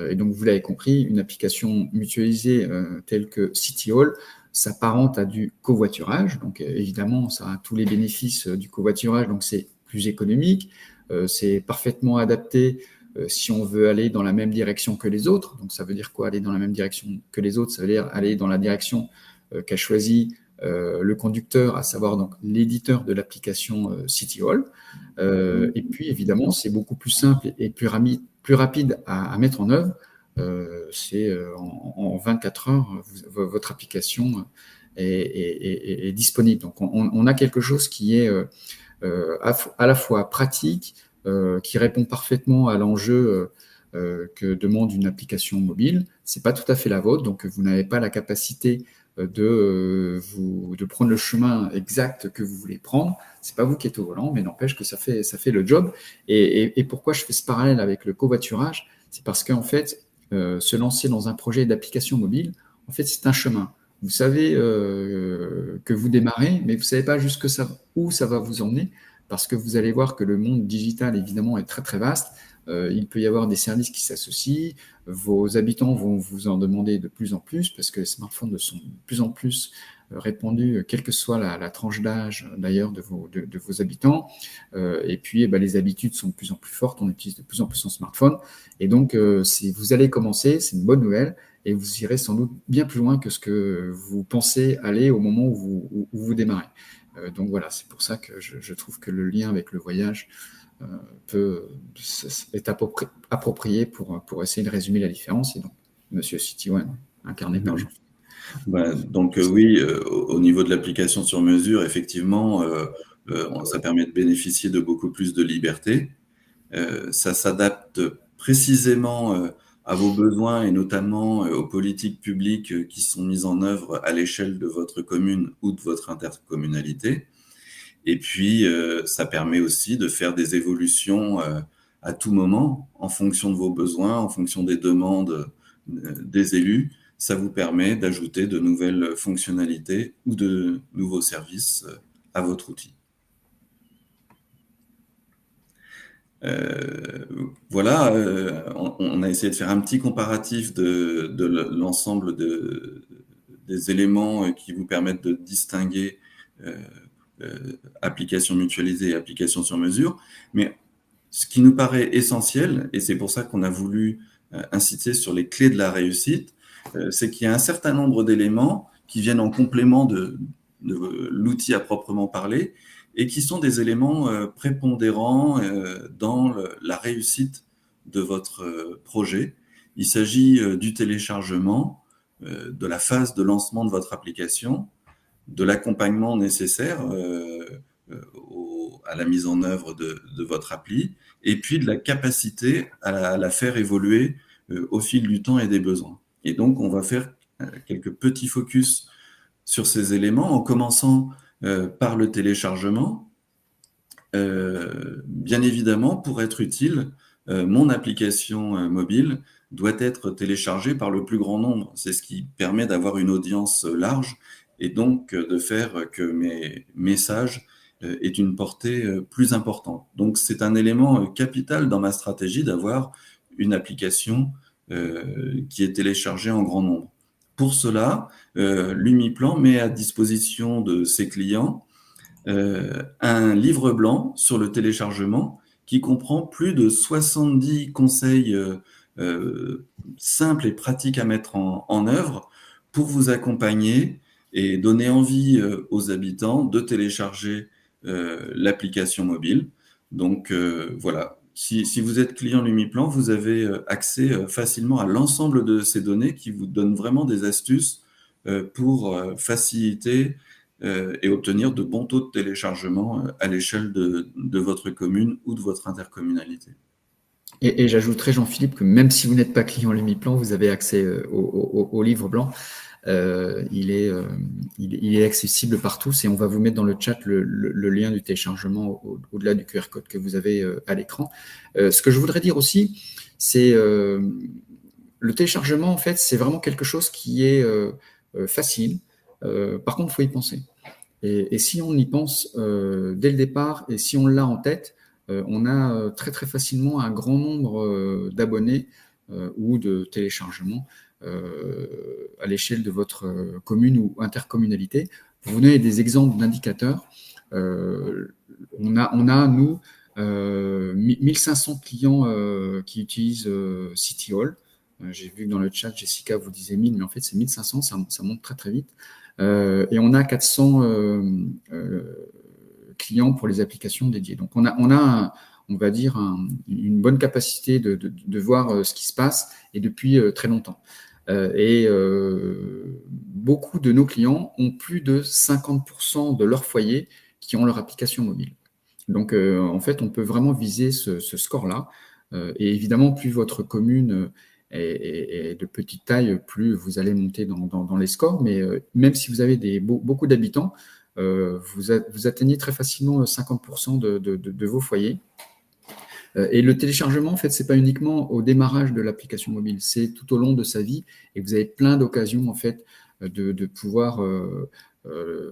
Et donc, vous l'avez compris, une application mutualisée telle que City Hall s'apparente à du covoiturage. Donc, évidemment, ça a tous les bénéfices du covoiturage, donc c'est plus économique, c'est parfaitement adapté si on veut aller dans la même direction que les autres. Donc, ça veut dire quoi, aller dans la même direction que les autres? Ça veut dire aller dans la direction qu'a choisi le conducteur, à savoir donc l'éditeur de l'application City Hall. Et puis, évidemment, c'est beaucoup plus simple et plus rapide à mettre en œuvre. C'est en 24 heures, votre application est disponible. Donc, on a quelque chose qui est à la fois pratique, qui répond parfaitement à l'enjeu que demande une application mobile. C'est pas tout à fait la vôtre, donc vous n'avez pas la capacité de prendre le chemin exact que vous voulez prendre. C'est pas vous qui êtes au volant, mais n'empêche que ça fait le job. Et pourquoi je fais ce parallèle avec le covoiturage? C'est parce qu'en fait, se lancer dans un projet d'application mobile, en fait, c'est un chemin. Vous savez que vous démarrez, mais vous savez pas où ça va vous emmener, parce que vous allez voir que le monde digital, évidemment, est très, très vaste. il peut y avoir des services qui s'associent, vos habitants vont vous en demander de plus en plus parce que les smartphones sont de plus en plus répandus, quelle que soit la tranche d'âge d'ailleurs de vos habitants. Et puis les habitudes sont de plus en plus fortes, on utilise de plus en plus son smartphone. Et donc, vous allez commencer, c'est une bonne nouvelle, et vous irez sans doute bien plus loin que ce que vous pensez aller au moment où vous démarrez. Donc voilà, c'est pour ça que je trouve que le lien avec le voyage est approprié pour essayer de résumer la différence. Et donc, Monsieur City One, incarné par Jean. Donc oui, au niveau de l'application sur mesure, effectivement, ça permet de bénéficier de beaucoup plus de liberté. Ça s'adapte précisément à vos besoins et notamment aux politiques publiques qui sont mises en œuvre à l'échelle de votre commune ou de votre intercommunalité. Et puis, ça permet aussi de faire des évolutions à tout moment en fonction de vos besoins, en fonction des demandes des élus. Ça vous permet d'ajouter de nouvelles fonctionnalités ou de nouveaux services à votre outil. Voilà, on a essayé de faire un petit comparatif de l'ensemble des éléments qui vous permettent de distinguer application mutualisée et application sur mesure. Mais ce qui nous paraît essentiel, et c'est pour ça qu'on a voulu insister sur les clés de la réussite, c'est qu'il y a un certain nombre d'éléments qui viennent en complément de l'outil à proprement parler et qui sont des éléments prépondérants dans la réussite de votre projet. Il s'agit du téléchargement, de la phase de lancement de votre application, de l'accompagnement nécessaire à la mise en œuvre de votre appli, et puis de la capacité à la faire évoluer au fil du temps et des besoins. Et donc, on va faire quelques petits focus sur ces éléments, en commençant par le téléchargement. Bien évidemment, pour être utile, mon application mobile doit être téléchargée par le plus grand nombre. C'est ce qui permet d'avoir une audience large et donc de faire que mes messages aient une portée plus importante. Donc, c'est un élément capital dans ma stratégie d'avoir une application qui est téléchargée en grand nombre. Pour cela, l'Umiplan met à disposition de ses clients un livre blanc sur le téléchargement qui comprend plus de 70 conseils simples et pratiques à mettre en œuvre pour vous accompagner et donner envie aux habitants de télécharger l'application mobile. Donc voilà, si vous êtes client Lumiplan, vous avez accès facilement à l'ensemble de ces données qui vous donnent vraiment des astuces pour faciliter et obtenir de bons taux de téléchargement à l'échelle de votre commune ou de votre intercommunalité. Et j'ajouterai, Jean-Philippe, que même si vous n'êtes pas client Lumiplan, vous avez accès au livre blanc. Il est accessible par tous et on va vous mettre dans le chat le lien du téléchargement au-delà du QR code que vous avez à l'écran. Ce que je voudrais dire aussi, c'est le téléchargement, en fait, c'est vraiment quelque chose qui est facile. Par contre, il faut y penser. Et si on y pense dès le départ et si on l'a en tête, on a très très facilement un grand nombre d'abonnés ou de téléchargements à l'échelle de votre commune ou intercommunalité. Pour vous donner des exemples d'indicateurs, on a nous, 1500 clients qui utilisent City Hall. J'ai vu que dans le chat, Jessica vous disait 1000, mais en fait, c'est 1500, ça monte très, très vite. Et on a 400 clients pour les applications dédiées. Donc, on a on va dire, une bonne capacité de voir ce qui se passe et depuis très longtemps. Beaucoup de nos clients ont plus de 50% de leur foyer qui ont leur application mobile. Donc, en fait, on peut vraiment viser ce score-là. Et évidemment, plus votre commune est de petite taille, plus vous allez monter dans les scores. Mais même si vous avez beaucoup d'habitants, vous atteignez très facilement 50% de vos foyers. Et le téléchargement, en fait, c'est pas uniquement au démarrage de l'application mobile, c'est tout au long de sa vie. Et vous avez plein d'occasions, en fait, de pouvoir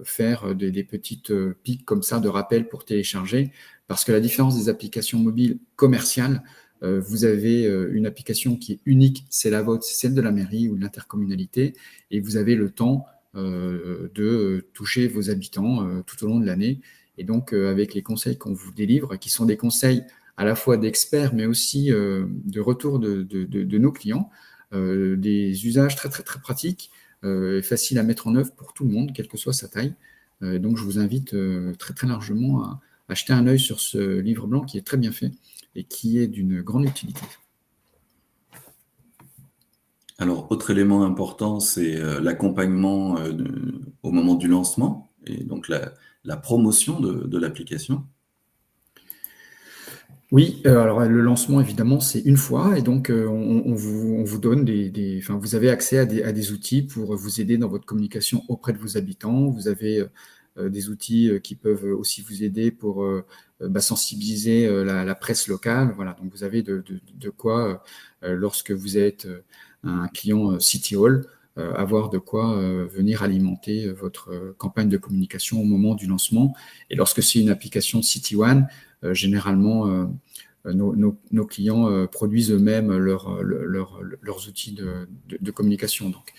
faire des petites pics comme ça de rappel pour télécharger. Parce que la différence des applications mobiles commerciales, vous avez une application qui est unique, c'est la vôtre, c'est celle de la mairie ou de l'intercommunalité, et vous avez le temps de toucher vos habitants tout au long de l'année. Et donc, avec les conseils qu'on vous délivre, qui sont des conseils à la fois d'experts, mais aussi de retour de nos clients, des usages très, très, très pratiques, et faciles à mettre en œuvre pour tout le monde, quelle que soit sa taille. Donc, je vous invite très, très largement à jeter un œil sur ce livre blanc qui est très bien fait et qui est d'une grande utilité. Alors, autre élément important, c'est l'accompagnement au moment du lancement et donc la promotion de l'application. Oui, alors le lancement, évidemment, c'est une fois, et donc on vous donne enfin, vous avez accès à des outils pour vous aider dans votre communication auprès de vos habitants. Vous avez des outils qui peuvent aussi vous aider pour sensibiliser la presse locale. Voilà, donc vous avez de quoi, lorsque vous êtes un client City Hall, avoir de quoi venir alimenter votre campagne de communication au moment du lancement. Et lorsque c'est une application City One, généralement, nos clients produisent eux-mêmes leurs outils de communication. Donc,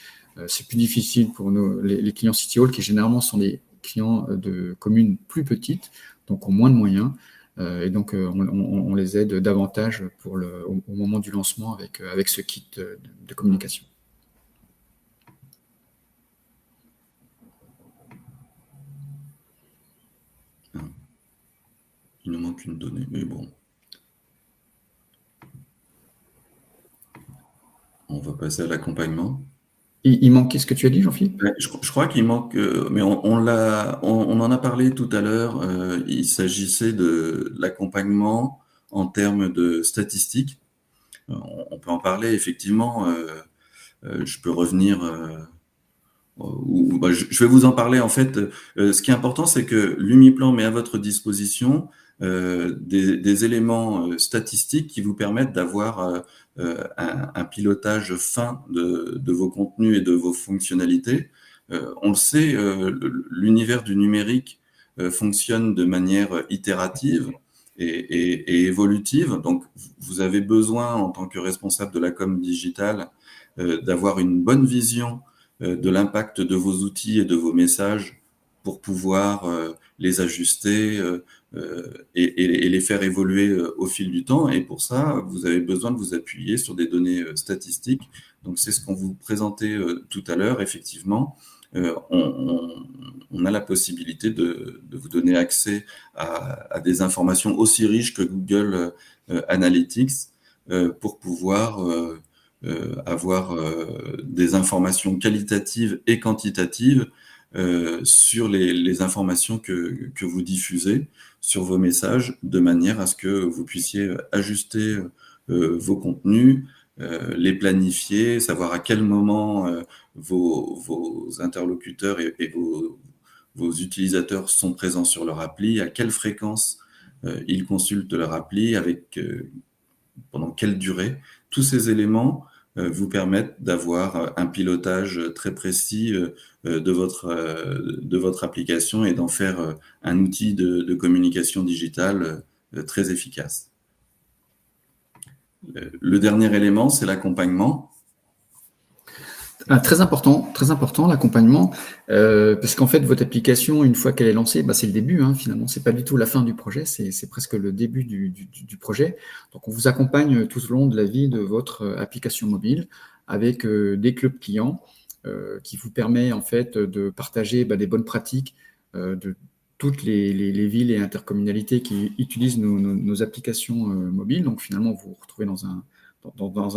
c'est plus difficile pour les clients City Hall, qui généralement sont des clients de communes plus petites, donc ont moins de moyens. Et donc, on les aide davantage au moment du lancement avec ce kit de communication. Il nous manque une donnée, mais bon. On va passer à l'accompagnement. Il manquait ce que tu as dit, Jean-Philippe? Je crois qu'il manque, mais on en a parlé tout à l'heure. Il s'agissait de l'accompagnement en termes de statistiques. On peut en parler, effectivement. Je peux revenir. Je vais vous en parler. En fait, ce qui est important, c'est que l'Umiplan met à votre disposition des éléments statistiques qui vous permettent d'avoir un pilotage fin de vos contenus et de vos fonctionnalités. On le sait, l'univers du numérique fonctionne de manière itérative et évolutive. Donc, vous avez besoin, en tant que responsable de la com digitale, d'avoir une bonne vision de l'impact de vos outils et de vos messages pour pouvoir les ajuster et les faire évoluer au fil du temps. Et pour ça, vous avez besoin de vous appuyer sur des données statistiques. Donc, c'est ce qu'on vous présentait tout à l'heure. Effectivement, on a la possibilité de vous donner accès à des informations aussi riches que Google Analytics pour pouvoir avoir des informations qualitatives et quantitatives sur les informations que vous diffusez sur vos messages, de manière à ce que vous puissiez ajuster vos contenus, les planifier, savoir à quel moment vos interlocuteurs et vos utilisateurs sont présents sur leur appli, à quelle fréquence ils consultent leur appli, pendant quelle durée. Tous ces éléments vous permettent d'avoir un pilotage très précis de votre application et d'en faire un outil de communication digitale très efficace. Le dernier élément, c'est l'accompagnement. Très important l'accompagnement, parce qu'en fait, votre application, une fois qu'elle est lancée, c'est le début, hein, finalement. C'est pas du tout la fin du projet, c'est presque le début du projet. Donc, on vous accompagne tout au long de la vie de votre application mobile avec des clubs clients qui vous permet en fait de partager des bonnes pratiques de toutes les villes et intercommunalités qui utilisent nos applications mobiles. Donc, finalement, vous vous retrouvez dans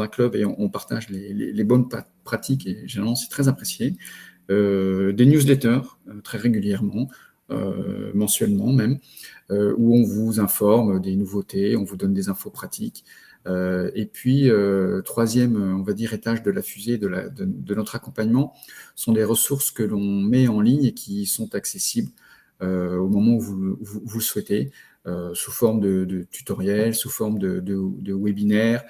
un club et on partage les bonnes pratiques et généralement c'est très apprécié. Des newsletters très régulièrement, mensuellement même, où on vous informe des nouveautés, on vous donne des infos pratiques. Et puis, troisième, on va dire, étage de la fusée de notre accompagnement sont des ressources que l'on met en ligne et qui sont accessibles au moment où vous le souhaitez, sous forme de tutoriels, sous forme de webinaires,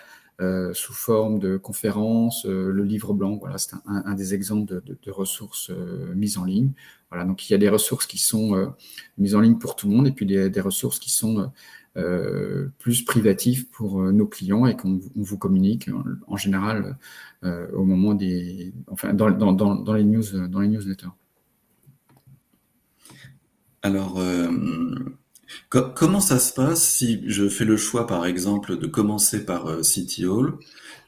sous forme de conférences, le livre blanc, voilà, c'est un des exemples de ressources mises en ligne. Voilà, donc il y a des ressources qui sont mises en ligne pour tout le monde et puis des ressources qui sont plus privatif pour nos clients et qu'on vous communique en général au moment dans les newsletters. Alors, comment ça se passe si je fais le choix, par exemple, de commencer par City Hall,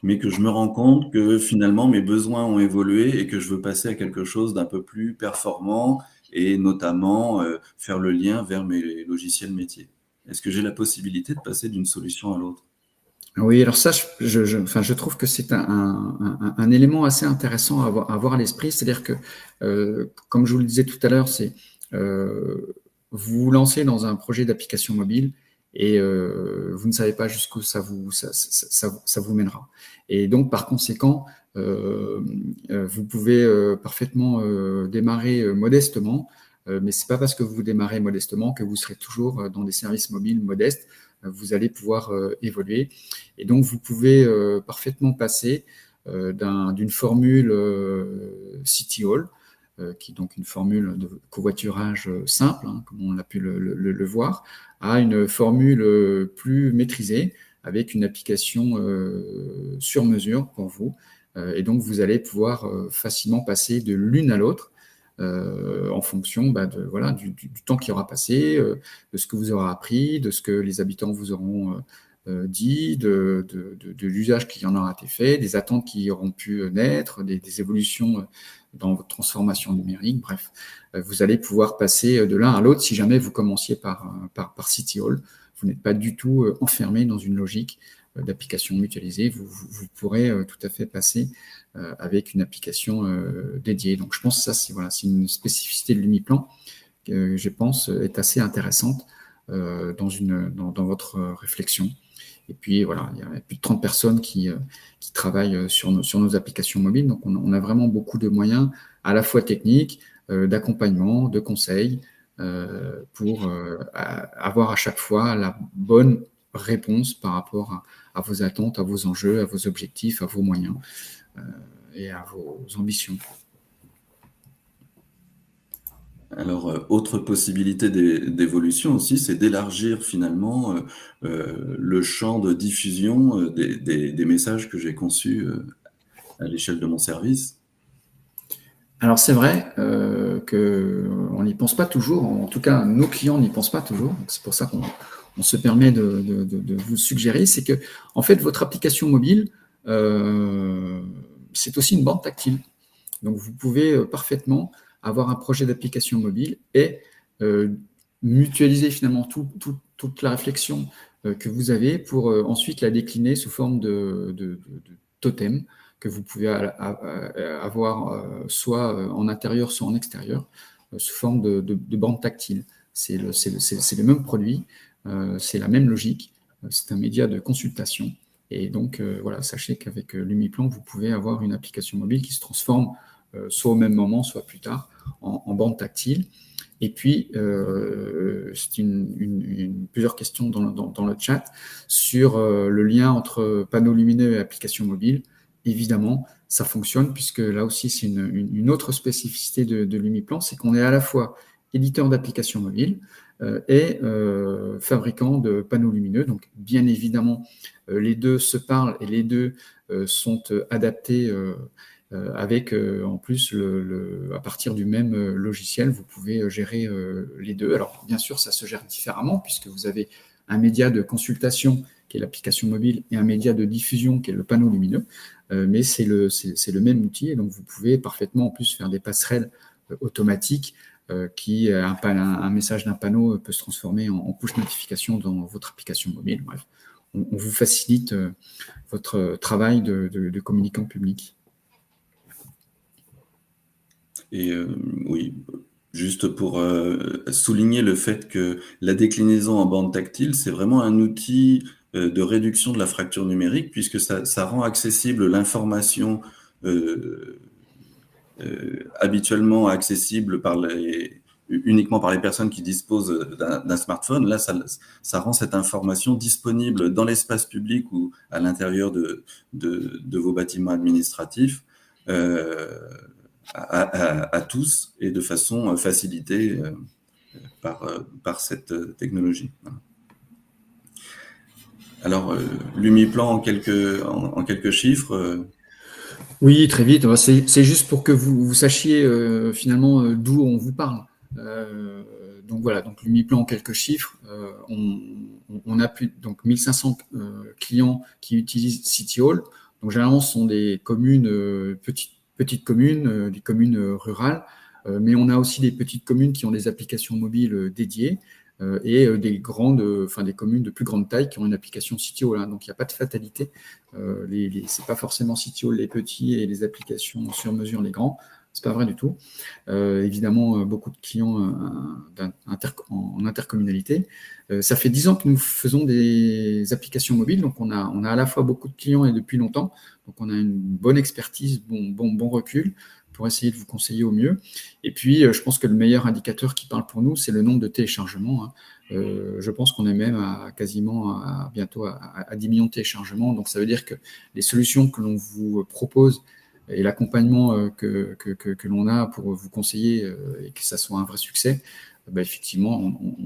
mais que je me rends compte que finalement mes besoins ont évolué et que je veux passer à quelque chose d'un peu plus performant et notamment faire le lien vers mes logiciels métiers? Est-ce que j'ai la possibilité de passer d'une solution à l'autre? Oui, alors ça, je trouve que c'est un élément assez intéressant à avoir à l'esprit. C'est-à-dire que, comme je vous le disais tout à l'heure, vous vous lancez dans un projet d'application mobile et vous ne savez pas jusqu'où ça vous mènera. Et donc, par conséquent, vous pouvez parfaitement démarrer modestement, mais c'est pas parce que vous démarrez modestement que vous serez toujours dans des services mobiles modestes. Vous allez pouvoir évoluer. Et donc, vous pouvez parfaitement passer d'une formule City Hall, qui est donc une formule de covoiturage simple, hein, comme on a pu le voir, à une formule plus maîtrisée, avec une application sur mesure pour vous. Et donc, vous allez pouvoir facilement passer de l'une à l'autre, en fonction du temps qui aura passé, de ce que vous aurez appris, de ce que les habitants vous auront dit, de l'usage qui en aura été fait, des attentes qui auront pu naître, des évolutions dans votre transformation numérique. Bref, vous allez pouvoir passer de l'un à l'autre. Si jamais vous commenciez par City Hall, vous n'êtes pas du tout enfermé dans une logique d'application mutualisée. Vous pourrez tout à fait passer avec une application dédiée. Donc, je pense que ça, c'est une spécificité de l'Umiplan que je pense est assez intéressante dans votre réflexion. Et puis, voilà, il y a plus de 30 personnes qui travaillent sur nos applications mobiles. Donc, on a vraiment beaucoup de moyens, à la fois techniques, d'accompagnement, de conseils, pour avoir à chaque fois la bonne réponse par rapport à vos attentes, à vos enjeux, à vos objectifs, à vos moyens et à vos ambitions. Alors, autre possibilité d'évolution aussi, c'est d'élargir finalement le champ de diffusion des messages que j'ai conçus à l'échelle de mon service. Alors, c'est vrai qu'on n'y pense pas toujours. En tout cas, nos clients n'y pensent pas toujours. C'est pour ça qu'on se permet de vous suggérer. C'est que, en fait, votre application mobile, c'est aussi une bande tactile. Donc, vous pouvez parfaitement avoir un projet d'application mobile et mutualiser finalement toute la réflexion que vous avez pour ensuite la décliner sous forme de totem que vous pouvez avoir soit en intérieur, soit en extérieur, sous forme de bande tactile. C'est le même produit, c'est la même logique, c'est un média de consultation. Et donc, voilà, sachez qu'avec l'Umiplan, vous pouvez avoir une application mobile qui se transforme soit au même moment, soit plus tard, en bande tactile. Et puis, c'est plusieurs questions dans le chat sur le lien entre panneaux lumineux et application mobile. Évidemment, ça fonctionne, puisque là aussi, c'est une autre spécificité de l'Umiplan, c'est qu'on est à la fois éditeur d'applications mobiles et fabricant de panneaux lumineux. Donc, bien évidemment, les deux se parlent et les deux sont adaptés avec en plus à partir du même logiciel, vous pouvez gérer les deux. Alors bien sûr, ça se gère différemment puisque vous avez un média de consultation qui est l'application mobile et un média de diffusion qui est le panneau lumineux, mais c'est le même outil et donc vous pouvez parfaitement en plus faire des passerelles automatiques qui un message d'un panneau peut se transformer en push notification dans votre application mobile. Bref, on vous facilite votre travail de communicant public. Et oui, juste pour souligner le fait que la déclinaison en bande tactile, c'est vraiment un outil de réduction de la fracture numérique, puisque ça rend accessible l'information habituellement accessible uniquement par les personnes qui disposent d'un smartphone. Là, ça rend cette information disponible dans l'espace public ou à l'intérieur de vos bâtiments administratifs. À tous et de façon facilitée par cette technologie. Alors, l'Umiplan en quelques chiffres. Oui, très vite. C'est juste pour que vous sachiez finalement d'où on vous parle. Donc voilà, donc l'Umiplan en quelques chiffres, on a plus donc 1500 clients qui utilisent City Hall. Donc généralement, ce sont des communes petites communes, des communes rurales, mais on a aussi des petites communes qui ont des applications mobiles dédiées. Et des communes de plus grande taille qui ont une application City Hall. Hein. Donc, il n'y a pas de fatalité. C'est pas forcément City Hall les petits et les applications sur mesure les grands. C'est pas vrai du tout. Évidemment, beaucoup de clients en intercommunalité. Ça fait 10 ans que nous faisons des applications mobiles. Donc, on a à la fois beaucoup de clients et depuis longtemps. Donc, on a une bonne expertise, bon recul pour essayer de vous conseiller au mieux. Et puis, je pense que le meilleur indicateur qui parle pour nous, c'est le nombre de téléchargements. Hein. Je pense qu'on est même bientôt à 10 millions de téléchargements. Donc, ça veut dire que les solutions que l'on vous propose et l'accompagnement que l'on a pour vous conseiller et que ça soit un vrai succès, effectivement,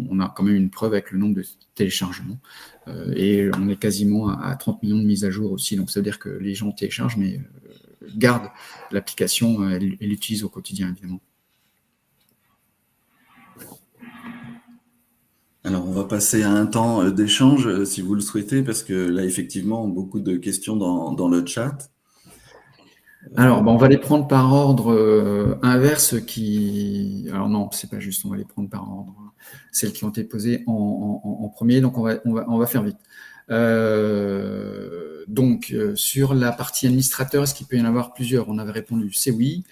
on a quand même une preuve avec le nombre de téléchargements. Et on est quasiment à 30 millions de mises à jour aussi. Donc, ça veut dire que les gens téléchargent, mais gardent l'application et l'utilisent au quotidien, évidemment. Alors, on va passer à un temps d'échange, si vous le souhaitez, parce que là, effectivement, beaucoup de questions dans le chat. Alors, on va les prendre par ordre inverse Alors non, c'est pas juste, on va les prendre par ordre. Celles qui ont été posées en premier, donc on va faire vite. Sur la partie administrateur, est-ce qu'il peut y en avoir plusieurs? On avait répondu, c'est oui.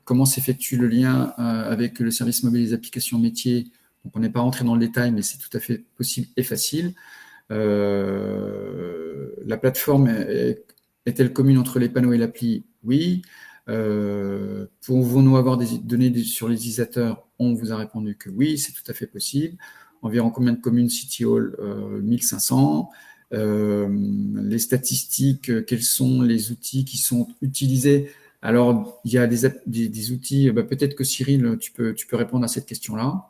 Comment s'effectue le lien avec le service mobile des applications métiers? Donc, on n'est pas rentré dans le détail, mais c'est tout à fait possible et facile. La plateforme est-elle commune entre les panneaux et l'appli? Oui. Pouvons-nous avoir des données sur les utilisateurs? On vous a répondu que oui, c'est tout à fait possible. Environ combien de communes City Hall? 1500. Les statistiques, quels sont les outils qui sont utilisés? Alors, il y a des outils, peut-être que Cyril, tu peux répondre à cette question-là.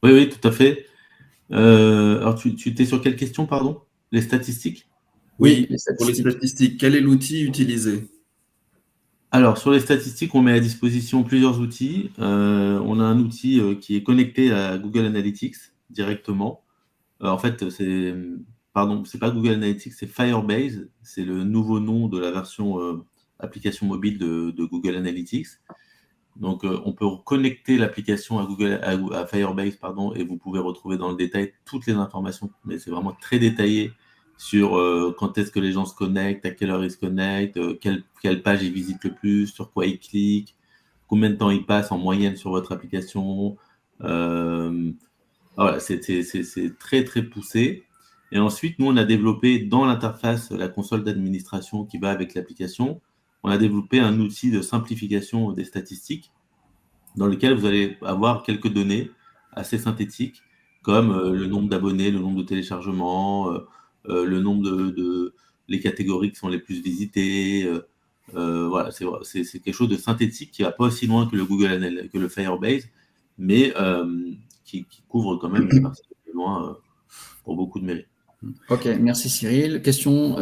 Oui, tout à fait. Alors, tu t'es sur quelle question, pardon? Les statistiques? Oui, pour les statistiques, quel est l'outil utilisé? Alors, sur les statistiques, on met à disposition plusieurs outils. On a un outil qui est connecté à Google Analytics directement. En fait, c'est pas Google Analytics, c'est Firebase. C'est le nouveau nom de la version application mobile de Google Analytics. Donc, on peut connecter l'application à Firebase, et vous pouvez retrouver dans le détail toutes les informations. Mais c'est vraiment très détaillé sur quand est-ce que les gens se connectent, à quelle heure ils se connectent, quelle page ils visitent le plus, sur quoi ils cliquent, combien de temps ils passent en moyenne sur votre application. Voilà, c'est très, très poussé. Et ensuite, nous, on a développé dans l'interface, la console d'administration qui va avec l'application, on a développé un outil de simplification des statistiques dans lequel vous allez avoir quelques données assez synthétiques, comme le nombre d'abonnés, le nombre de téléchargements, le nombre les catégories qui sont les plus visitées. Voilà, c'est quelque chose de synthétique qui va pas aussi loin que le Firebase, mais qui couvre quand même une partie de loin pour beaucoup de mérite. Ok, merci Cyril. Question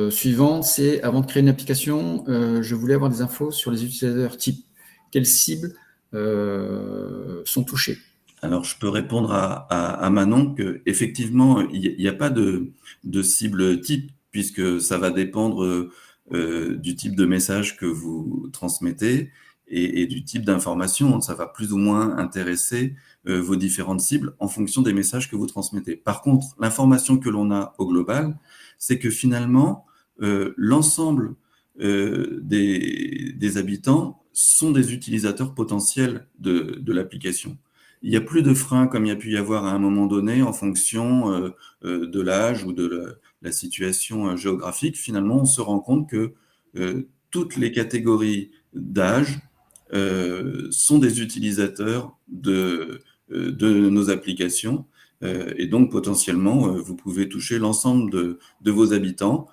suivante, c'est avant de créer une application, je voulais avoir des infos sur les utilisateurs type. Quelles cibles sont touchées? Alors, je peux répondre à Manon que effectivement, il n'y a pas de cible type, puisque ça va dépendre du type de message que vous transmettez et du type d'information. Ça va plus ou moins intéresser vos différentes cibles en fonction des messages que vous transmettez. Par contre, l'information que l'on a au global, c'est que finalement, l'ensemble des habitants sont des utilisateurs potentiels de l'application. Il n'y a plus de freins comme il y a pu y avoir à un moment donné en fonction de l'âge ou de la situation géographique. Finalement, on se rend compte que toutes les catégories d'âge sont des utilisateurs de nos applications. Et donc, potentiellement, vous pouvez toucher l'ensemble de vos habitants.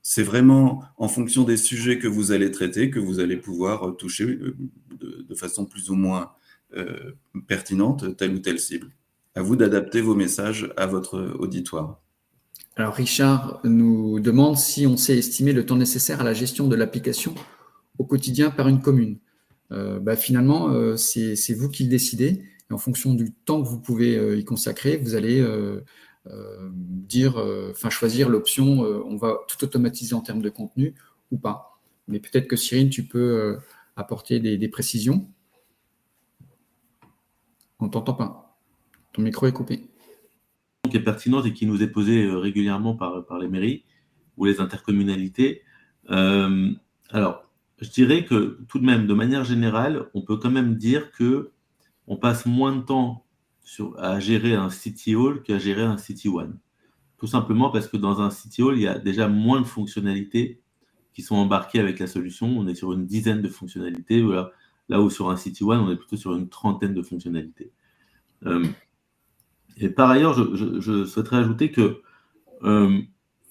C'est vraiment en fonction des sujets que vous allez traiter que vous allez pouvoir toucher de façon plus ou moins pertinente telle ou telle cible. À vous d'adapter vos messages à votre auditoire. Alors, Richard nous demande si on sait estimer le temps nécessaire à la gestion de l'application au quotidien par une commune. Finalement, c'est vous qui le décidez. Et en fonction du temps que vous pouvez y consacrer, vous allez choisir l'option on va tout automatiser en termes de contenu ou pas. Mais peut-être que Cyril, tu peux apporter des précisions. On ne t'entend pas. Ton micro est coupé. Qui est pertinente et qui nous est posée régulièrement par les mairies ou les intercommunalités. Alors, je dirais que tout de même, de manière générale, on peut quand même dire que on passe moins de temps à gérer un City Hall qu'à gérer un City One. Tout simplement parce que dans un City Hall, il y a déjà moins de fonctionnalités qui sont embarquées avec la solution. On est sur une dizaine de fonctionnalités, voilà. Là où sur un City One, on est plutôt sur une trentaine de fonctionnalités. Et par ailleurs, je souhaiterais ajouter que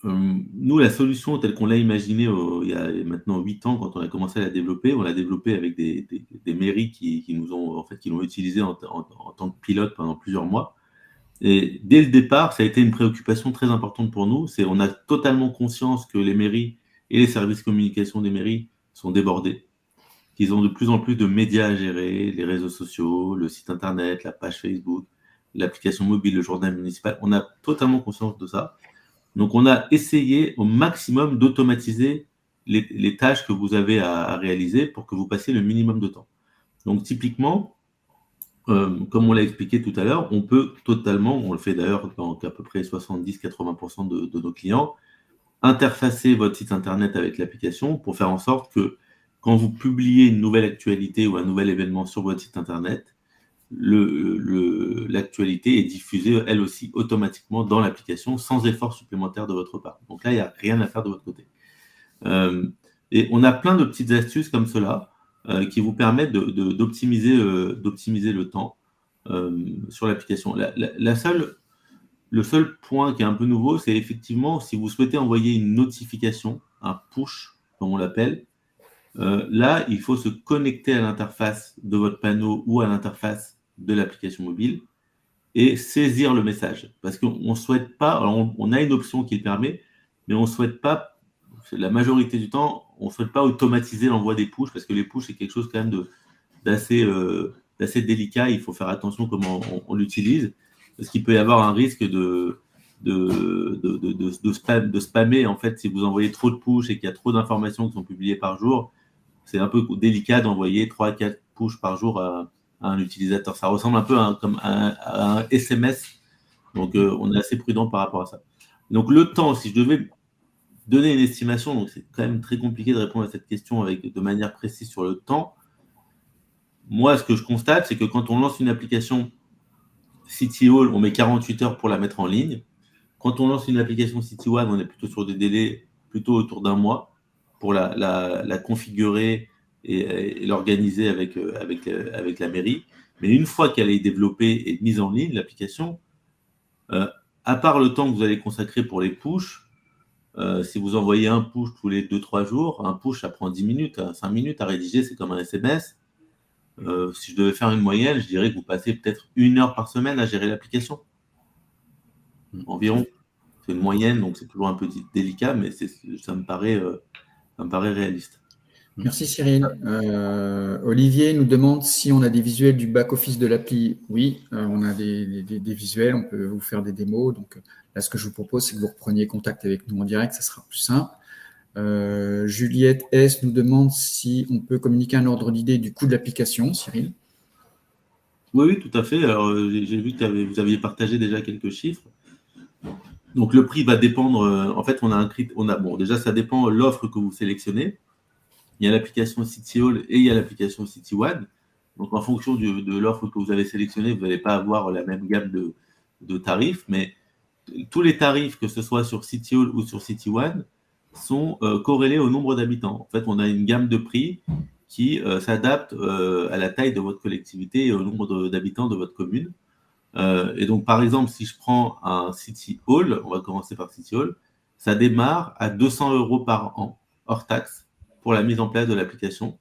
nous, la solution telle qu'on l'a imaginée il y a maintenant 8 ans, quand on a commencé à la développer, on l'a développée avec des mairies qui nous ont, en fait, qui l'ont utilisée en tant que pilote pendant plusieurs mois. Et dès le départ, ça a été une préoccupation très importante pour nous. On a totalement conscience que les mairies et les services communication des mairies sont débordés, qu'ils ont de plus en plus de médias à gérer, les réseaux sociaux, le site internet, la page Facebook, l'application mobile, le journal municipal. On a totalement conscience de ça. Donc, on a essayé au maximum d'automatiser les tâches que vous avez à réaliser pour que vous passiez le minimum de temps. Donc, typiquement, comme on l'a expliqué tout à l'heure, on peut totalement, on le fait d'ailleurs dans à peu près 70-80% de nos clients, interfacer votre site internet avec l'application pour faire en sorte que quand vous publiez une nouvelle actualité ou un nouvel événement sur votre site internet, l'actualité est diffusée elle aussi automatiquement dans l'application sans effort supplémentaire de votre part. Donc là, il n'y a rien à faire de votre côté. Et on a plein de petites astuces comme cela qui vous permettent d'optimiser le temps sur l'application. Le seul point qui est un peu nouveau, c'est effectivement si vous souhaitez envoyer une notification, un push, comme on l'appelle, là, il faut se connecter à l'interface de votre panneau ou à l'interface de l'application mobile et saisir le message. Parce qu'on ne souhaite pas, alors on a une option qui le permet, mais on ne souhaite pas, la majorité du temps, on ne souhaite pas automatiser l'envoi des push, parce que les push, c'est quelque chose quand même d'assez délicat. Il faut faire attention comment on l'utilise, parce qu'il peut y avoir un risque de spammer. En fait, si vous envoyez trop de push et qu'il y a trop d'informations qui sont publiées par jour, c'est un peu délicat d'envoyer 3-4 push par jour à un utilisateur. Ça ressemble un peu comme à un SMS. Donc, on est assez prudent par rapport à ça. Donc, le temps, si je devais donner une estimation, donc c'est quand même très compliqué de répondre à cette question de manière précise sur le temps. Moi, ce que je constate, c'est que quand on lance une application City Hall, on met 48 heures pour la mettre en ligne. Quand on lance une application City One, on est plutôt sur des délais plutôt autour d'un mois pour la configurer et l'organiser avec la mairie. Mais une fois qu'elle est développée et mise en ligne, l'application, à part le temps que vous allez consacrer pour les push, si vous envoyez un push tous les 2-3 jours, un push, ça prend 10 minutes, 5 minutes à rédiger, c'est comme un SMS. Si je devais faire une moyenne, je dirais que vous passez peut-être 1 heure par semaine à gérer l'application. Environ. C'est une moyenne, donc c'est toujours un peu délicat, mais ça me paraît réaliste. Merci Cyril. Olivier nous demande si on a des visuels du back-office de l'appli. Oui, on a des visuels, on peut vous faire des démos. Donc là, ce que je vous propose, c'est que vous repreniez contact avec nous en direct, ça sera plus simple. Juliette S nous demande si on peut communiquer un ordre d'idée du coût de l'application, Cyril. Oui, tout à fait. Alors, j'ai vu que vous aviez partagé déjà quelques chiffres. Donc, le prix va dépendre. En fait, déjà, ça dépend de l'offre que vous sélectionnez. Il y a l'application City Hall et il y a l'application City One. Donc, en fonction de l'offre que vous avez sélectionnée, vous n'allez pas avoir la même gamme de tarifs. Mais tous les tarifs, que ce soit sur City Hall ou sur City One, sont corrélés au nombre d'habitants. En fait, on a une gamme de prix qui s'adapte à la taille de votre collectivité et au nombre d'habitants de votre commune. Et donc, par exemple, si je prends un City Hall, on va commencer par City Hall, ça démarre à 200 € par an, hors taxe, pour la mise en place de l'application.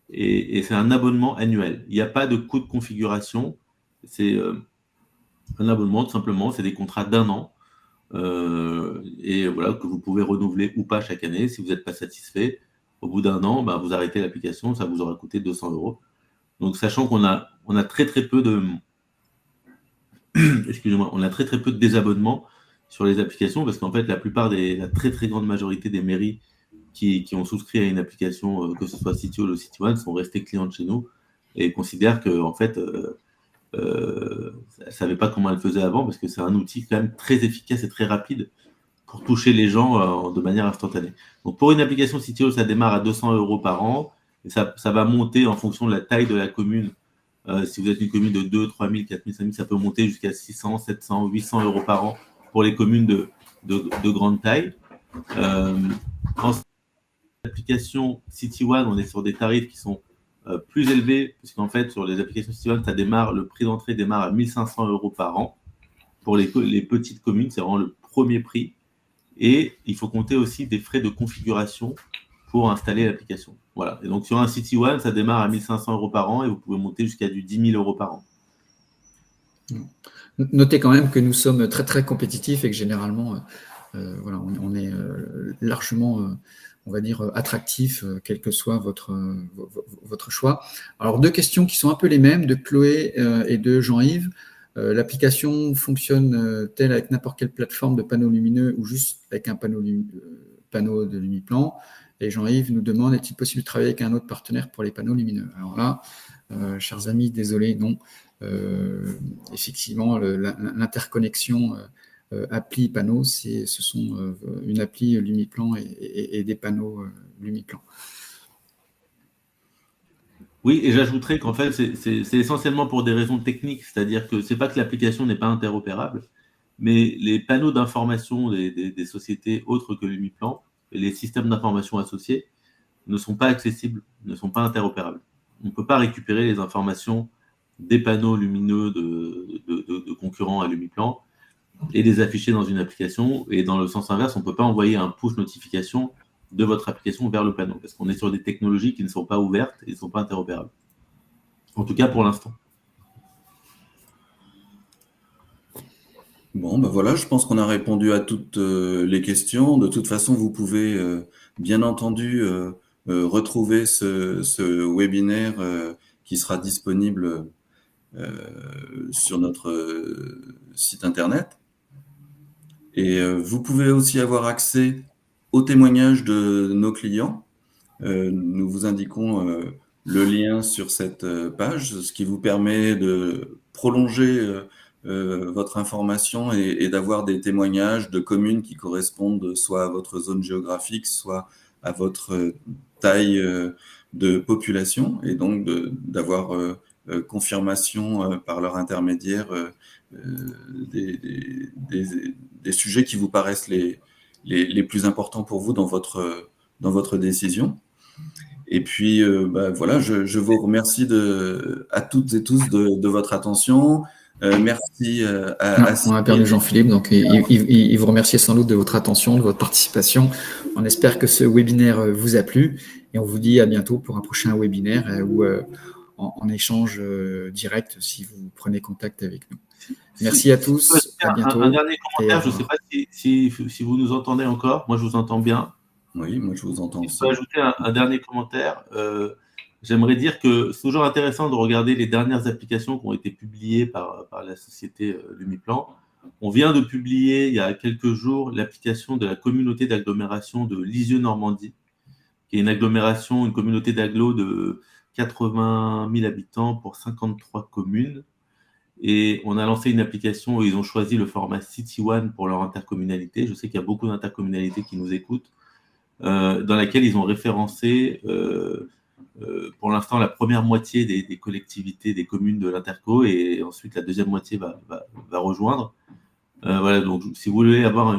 Et c'est un abonnement annuel. Il n'y a pas de coût de configuration. Un abonnement, tout simplement, c'est des contrats d'1 an. Et voilà, que vous pouvez renouveler ou pas chaque année. Si vous n'êtes pas satisfait, au bout d'1 an, bah, vous arrêtez l'application, ça vous aura coûté 200 €. Donc, sachant qu'on a très très peu de excusez-moi, on a très très peu de désabonnements sur les applications parce qu'en fait, la très très grande majorité des mairies qui ont souscrit à une application, que ce soit Citywall ou Citywine, sont restés clients de chez nous et considèrent que en fait, ne savaient pas comment elles faisaient avant parce que c'est un outil quand même très efficace et très rapide pour toucher les gens de manière instantanée. Donc pour une application Citywall, ça démarre à 200 € par an et ça va monter en fonction de la taille de la commune. Si vous êtes une commune de 2, 3 000, 4 000, 5 000, ça peut monter jusqu'à 600, 700, 800 € par an pour les communes de grande taille. En l'application Citywine, on est sur des tarifs qui sont plus élevés, puisqu'en fait, sur les applications Citywine, le prix d'entrée démarre à 1 500 € par an. Pour les petites communes, c'est vraiment le premier prix. Et il faut compter aussi des frais de configuration pour installer l'application. Voilà. Et donc, sur un Citywine, ça démarre à 1 500 € par an et vous pouvez monter jusqu'à du 10 000 € par an. Notez quand même que nous sommes très, très compétitifs et que généralement, voilà, on est largement, on va dire, attractif, quel que soit votre choix. Alors, 2 questions qui sont un peu les mêmes, de Chloé et de Jean-Yves. L'application fonctionne-t-elle avec n'importe quelle plateforme de panneaux lumineux ou juste avec un panneau de Lumiplan? Et Jean-Yves nous demande, est-il possible de travailler avec un autre partenaire pour les panneaux lumineux? Alors là, chers amis, désolé, non. Effectivement, l'interconnexion appli-panneau, ce sont une appli Lumiplan et des panneaux Lumiplan. Oui, et j'ajouterais qu'en fait, c'est essentiellement pour des raisons techniques, c'est-à-dire que c'est pas que l'application n'est pas interopérable, mais les panneaux d'information des sociétés autres que Lumiplan et les systèmes d'information associés ne sont pas accessibles, ne sont pas interopérables. On ne peut pas récupérer les informations des panneaux lumineux de concurrents à Lumiplan et les afficher dans une application. Et dans le sens inverse, on ne peut pas envoyer un push notification de votre application vers le panneau, parce qu'on est sur des technologies qui ne sont pas ouvertes et ne sont pas interopérables. En tout cas, pour l'instant. Bon, ben voilà, je pense qu'on a répondu à toutes les questions. De toute façon, vous pouvez bien entendu retrouver ce webinaire qui sera disponible sur notre site internet. Et vous pouvez aussi avoir accès aux témoignages de nos clients. Nous vous indiquons le lien sur cette page, ce qui vous permet de prolonger votre information et d'avoir des témoignages de communes qui correspondent soit à votre zone géographique, soit à votre taille de population, et donc d'avoir confirmation par leur intermédiaire des sujets qui vous paraissent les plus importants pour vous dans votre décision. Et puis, voilà, je vous remercie à toutes et tous de votre attention. Merci on a perdu Jean-Philippe, donc il vous remercie sans doute de votre attention, de votre participation. On espère que ce webinaire vous a plu et on vous dit à bientôt pour un prochain webinaire ou en échange direct si vous prenez contact avec nous. Merci à tous, à bientôt. Un dernier commentaire, je ne sais pas si vous nous entendez encore, moi je vous entends bien. Oui, moi je vous entends aussi. Je peux ajouter un dernier commentaire. J'aimerais dire que c'est toujours intéressant de regarder les dernières applications qui ont été publiées par la société Lumiplan. On vient de publier il y a quelques jours l'application de la communauté d'agglomération de Lisieux-Normandie, qui est une communauté d'agglo de 80 000 habitants pour 53 communes. Et on a lancé une application où ils ont choisi le format Citywine pour leur intercommunalité. Je sais qu'il y a beaucoup d'intercommunalités qui nous écoutent, dans laquelle ils ont référencé pour l'instant la première moitié des collectivités, des communes de l'interco, et ensuite la deuxième moitié va rejoindre. Voilà, donc si vous voulez avoir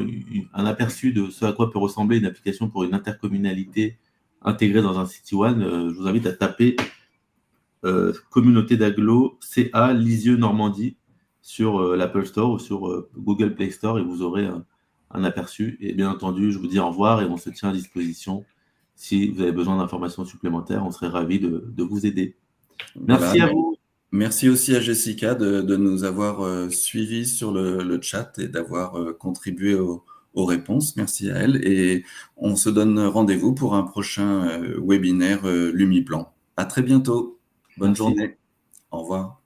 un aperçu de ce à quoi peut ressembler une application pour une intercommunalité intégrée dans un Citywine, je vous invite à taper communauté d'agglo CA Lisieux Normandie sur l'Apple Store ou sur Google Play Store, et vous aurez un aperçu. Et bien entendu, je vous dis au revoir et on se tient à disposition. Si vous avez besoin d'informations supplémentaires, on serait ravis de vous aider. Merci à vous. Merci aussi à Jessica de nous avoir suivis sur le chat et d'avoir contribué aux réponses. Merci à elle. Et on se donne rendez-vous pour un prochain webinaire Lumiplan. À très bientôt. Bonne Merci. journée. Au revoir.